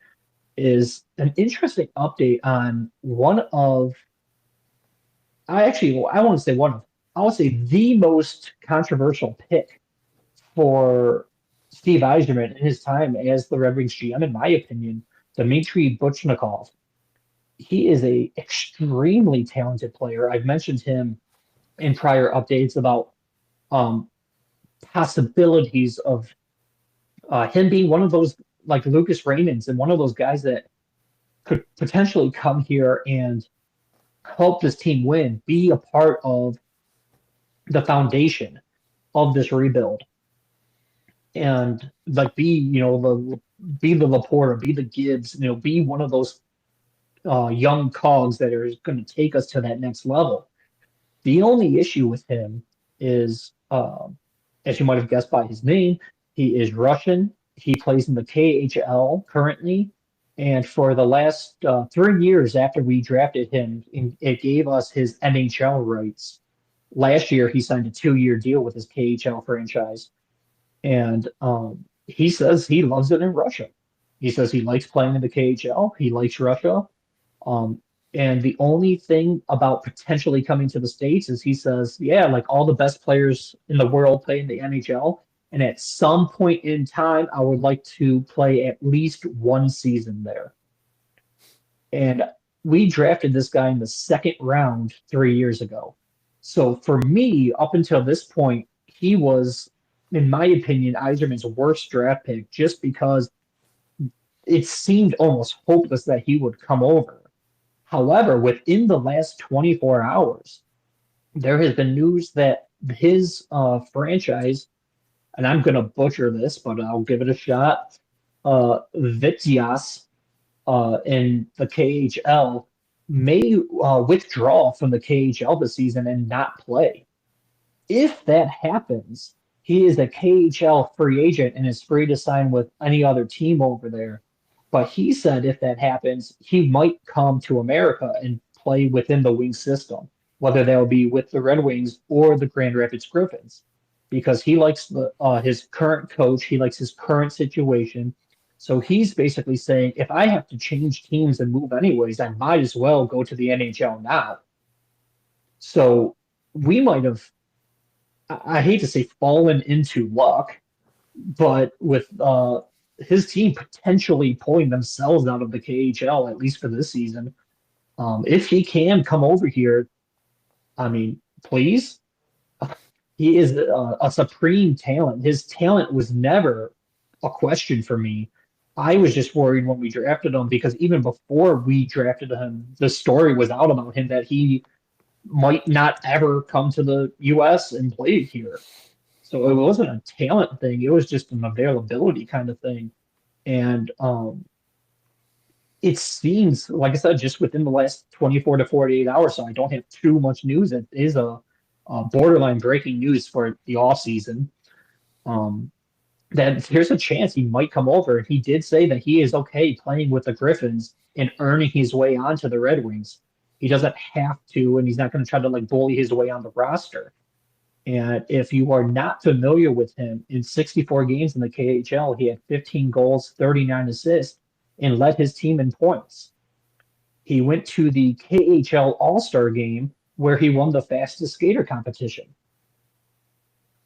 is an interesting update on one of, I want to say one of, I want to say the most controversial pick for Steve Yzerman in his time as the Red Wings GM, in my opinion, Dmitry Buchnikov, he is a extremely talented player. I've mentioned him in prior updates about um, possibilities of him being one of those like Lucas Raymonds and one of those guys that could potentially come here and help this team win, be a part of the foundation of this rebuild, and like be be the Laporta, be the Gibbs, be one of those young cogs that are going to take us to that next level. The only issue with him is, as you might have guessed by his name, he is Russian. He plays in the KHL currently. And for the last 3 years after we drafted him, it gave us his NHL rights. Last year, he signed a 2-year deal with his KHL franchise. And he says he loves it in Russia. He says he likes playing in the KHL. He likes Russia. Um, and the only thing about potentially coming to the States is he says, yeah, like all the best players in the world play in the NHL. And at some point in time, I would like to play at least one season there. And we drafted this guy in the second round 3 years ago. So for me, up until this point, he was, in my opinion, Eiserman's worst draft pick just because it seemed almost hopeless that he would come over. However, within the last 24 hours, there has been news that his franchise, and I'm going to butcher this, but I'll give it a shot, Vityas in the KHL may withdraw from the KHL this season and not play. If that happens, he is a KHL free agent and is free to sign with any other team over there. But he said if that happens, he might come to America and play within the Wings system, whether that will be with the Red Wings or the Grand Rapids Griffins, because he likes his current coach, he likes his current situation. So he's basically saying, if I have to change teams and move anyways, I might as well go to the NHL now. So we might have, I hate to say fallen into luck, but with his team potentially pulling themselves out of the KHL, at least for this season, if he can come over here, I mean, please. He is a supreme talent. His talent was never a question for me. I was just worried when we drafted him because even before we drafted him, the story was out about him that he might not ever come to the U.S. and play here. So it wasn't a talent thing. It was just an availability kind of thing. And it seems, like I said, just within the last 24 to 48 hours, so I don't have too much news. It is a borderline breaking news for the off season. Um, that there's a chance he might come over. He did say that he is okay playing with the Griffins and earning his way onto the Red Wings. He doesn't have to, and he's not going to try to like bully his way on the roster. And if you are not familiar with him, in 64 games in the KHL, he had 15 goals, 39 assists, and led his team in points. He went to the KHL All-Star game where he won the fastest skater competition.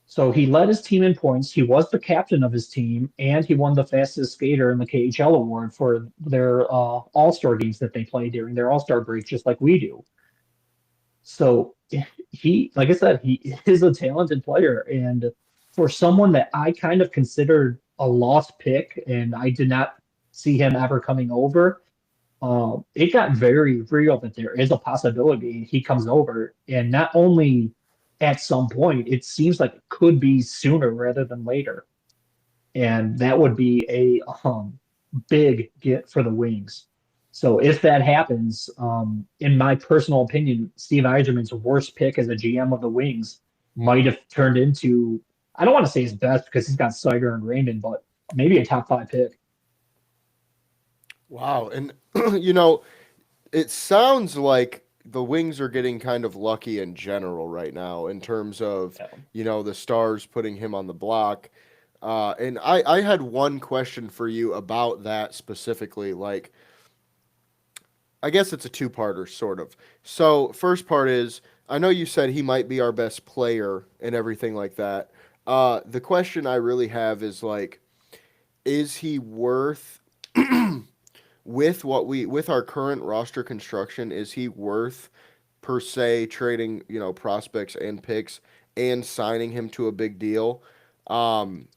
So he led his team in points. He was the captain of his team, and he won the fastest skater in the KHL award for their All-Star games that they play during their All-Star break, just like we do. So he, like I said, he is a talented player, and for someone that I kind of considered a lost pick, and I did not see him ever coming over, it got very real that there is a possibility he comes over, and not only at some point, it seems like it could be sooner rather than later, and that would be a big get for the Wings. So if that happens, in my personal opinion, Steve Yzerman's worst pick as a GM of the Wings might have turned into, I don't want to say his best because he's got Seider and Raymond, but maybe a top 5 pick. Wow. And, you know, it sounds like the Wings are getting kind of lucky in general right now in terms of, Yeah. the Stars putting him on the block. And I had one question for you about that specifically. Like, I guess it's a two-parter, sort of. So, first part is, I know you said he might be our best player and everything like that. The question I really have is like, is he worth with our current roster construction? Is he worth per se trading prospects and picks and signing him to a big deal? Um,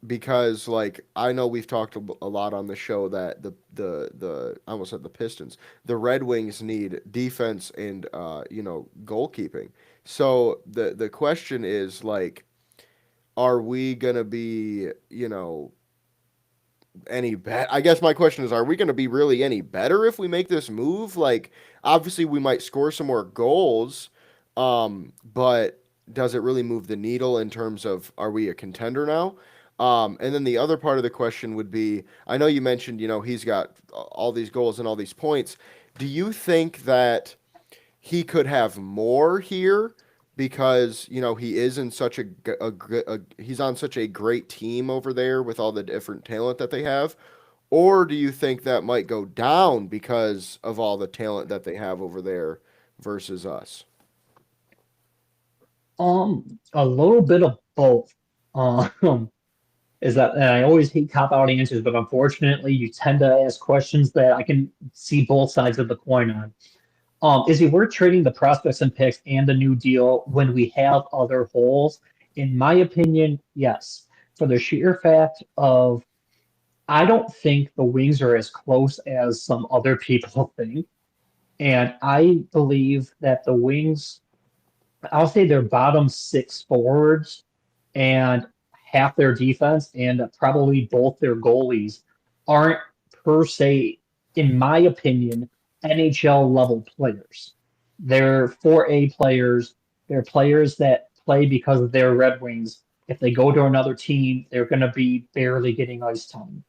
because like I know we've talked a lot on the show that the I almost said the Pistons, the Red Wings need defense and goalkeeping. So the question is like, are we gonna be any better? I guess my question is, are we gonna be really any better if we make this move? Like, obviously we might score some more goals, but does it really move the needle in terms of are we a contender now? And then the other part of the question would be, I know you mentioned, he's got all these goals and all these points. Do you think that he could have more here because he is in such he's on such a great team over there with all the different talent that they have, or do you think that might go down because of all the talent that they have over there versus us? A little bit of both. Um, is that and I always hate cop out answers, but unfortunately, you tend to ask questions that I can see both sides of the coin on. Is it worth trading the prospects and picks and the new deal when we have other holes? In my opinion, yes. For the sheer fact of I don't think the Wings are as close as some other people think. And I believe that the Wings, I'll say their bottom six forwards and half their defense and probably both their goalies aren't per se, in my opinion, NHL level players. They're 4A players. They're players that play because of their Red Wings. If they go to another team, they're going to be barely getting ice time.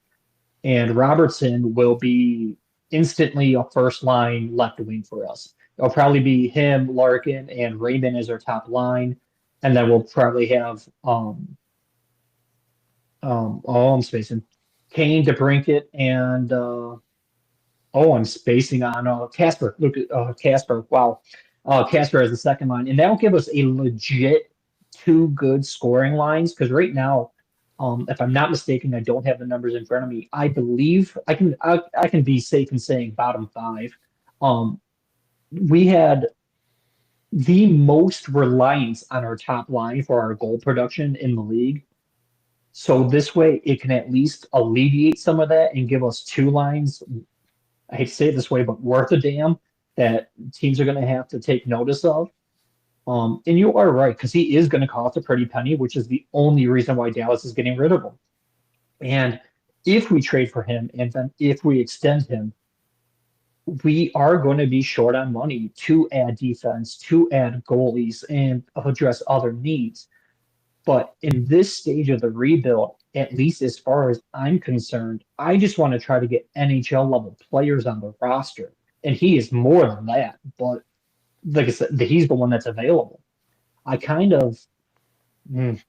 And Robertson will be instantly a first line left wing for us. It'll probably be him, Larkin, and Raymond as our top line. And then we'll probably have I'm spacing Kane, DeBrinket, and I'm spacing on Casper. Look at Casper. Wow. Casper as the second line. And that'll give us a legit two good scoring lines because right now, if I'm not mistaken, I don't have the numbers in front of me. I believe I can be safe in saying bottom five. Um, we had the most reliance on our top line for our goal production in the league. So this way it can at least alleviate some of that and give us two lines. I hate to say it this way, but worth a damn that teams are going to have to take notice of. And you are right, because he is going to cost a pretty penny, which is the only reason why Dallas is getting rid of him. And if we trade for him and then if we extend him, we are going to be short on money to add defense, to add goalies, and address other needs. But in this stage of the rebuild, at least as far as I'm concerned, I just want to try to get NHL level players on the roster. And he is more than that. But like I said, he's the one that's available. I kind of, mm,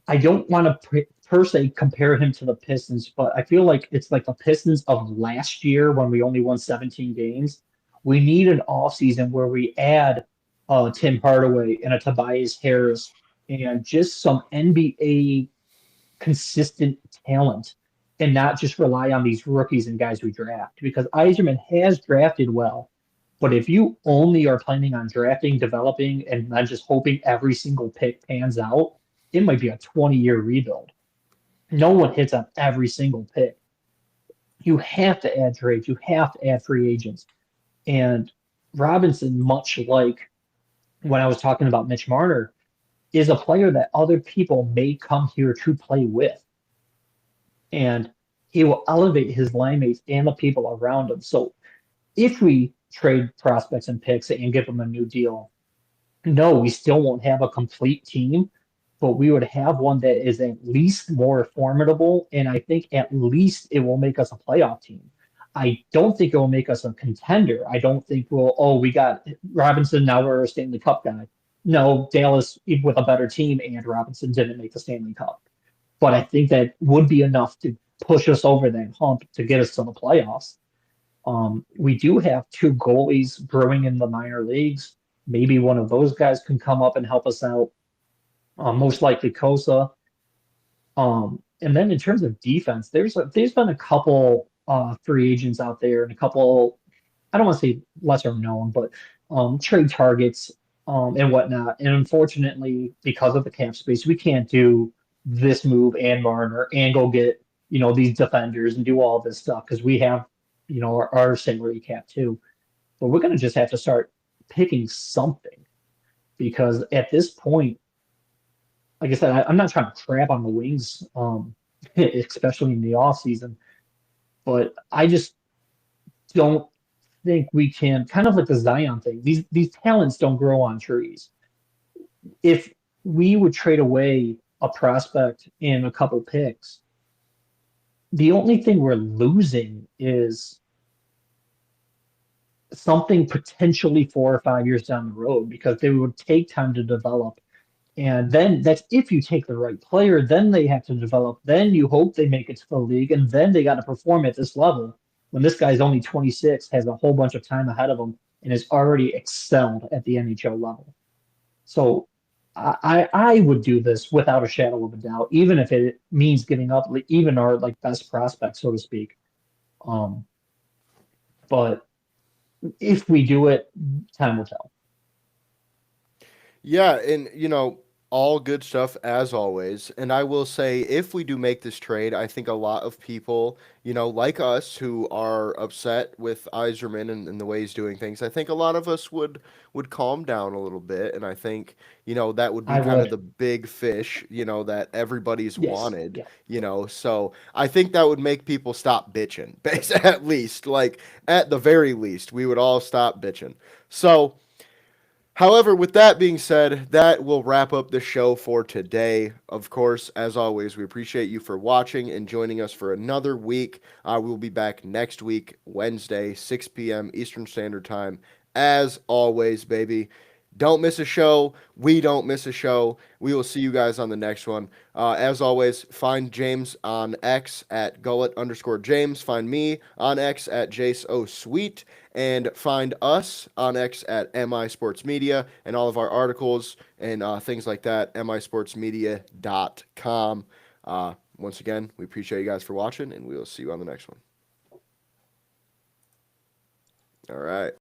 I don't want to per se compare him to the Pistons, but I feel like it's like the Pistons of last year when we only won 17 games. We need an off season where we add Tim Hardaway and a Tobias Harris and just some NBA consistent talent and not just rely on these rookies and guys we draft because Eiserman has drafted well. But if you only are planning on drafting, developing, and then just hoping every single pick pans out, it might be a 20-year rebuild. No one hits on every single pick. You have to add trades. You have to add free agents. And Robinson, much like when I was talking about Mitch Marner, is a player that other people may come here to play with. And he will elevate his line mates and the people around him. So if we trade prospects and picks and give them a new deal, no, we still won't have a complete team, but we would have one that is at least more formidable. And I think at least it will make us a playoff team. I don't think it will make us a contender. I don't think we got Robinson, now we're a Stanley Cup guy. No, Dallas with a better team and Robinson didn't make the Stanley Cup. But I think that would be enough to push us over that hump to get us to the playoffs. We do have two goalies brewing in the minor leagues. Maybe one of those guys can come up and help us out. most likely Kosa. And then in terms of defense, there's been a couple free agents out there and a couple, I don't want to say lesser known, but trade targets and whatnot. And unfortunately, because of the cap space, we can't do this move and Marner and go get, these defenders and do all this stuff because we have, our salary cap too. But we're gonna just have to start picking something because at this point, like I said, I'm not trying to crap on the Wings, especially in the off season, but I just don't think we can kind of like the Zion thing. These talents don't grow on trees. If we would trade away a prospect in a couple picks, the only thing we're losing is something potentially 4 or 5 years down the road because they would take time to develop. And then that's if you take the right player, then they have to develop. Then you hope they make it to the league, and then they got to perform at this level. When this guy's only 26, has a whole bunch of time ahead of him, and has already excelled at the NHL level. So I would do this without a shadow of a doubt, even if it means giving up even our like best prospect, so to speak. Um, but if we do it, time will tell. Yeah, and all good stuff as always. And I will say, if we do make this trade, I think a lot of people, like us, who are upset with Iserman and the way he's doing things, I think a lot of us would calm down a little bit, and I think that would be I kind of would. the big fish, that everybody's Yes. wanted. Yeah. So I think that would make people stop bitching, at least, like at the very least, we would all stop bitching. So. However, with that being said, that will wrap up the show for today. Of course, as always, we appreciate you for watching and joining us for another week. We will be back next week, Wednesday, 6 p.m. Eastern Standard Time. As always, baby, don't miss a show. We don't miss a show. We will see you guys on the next one. As always, find James on X at gullet_James. Find me on X at JaceOSweet. And find us on X at MI Sports Media and all of our articles and things like that, misportsmedia.com. Once again, we appreciate you guys for watching, and we will see you on the next one. All right.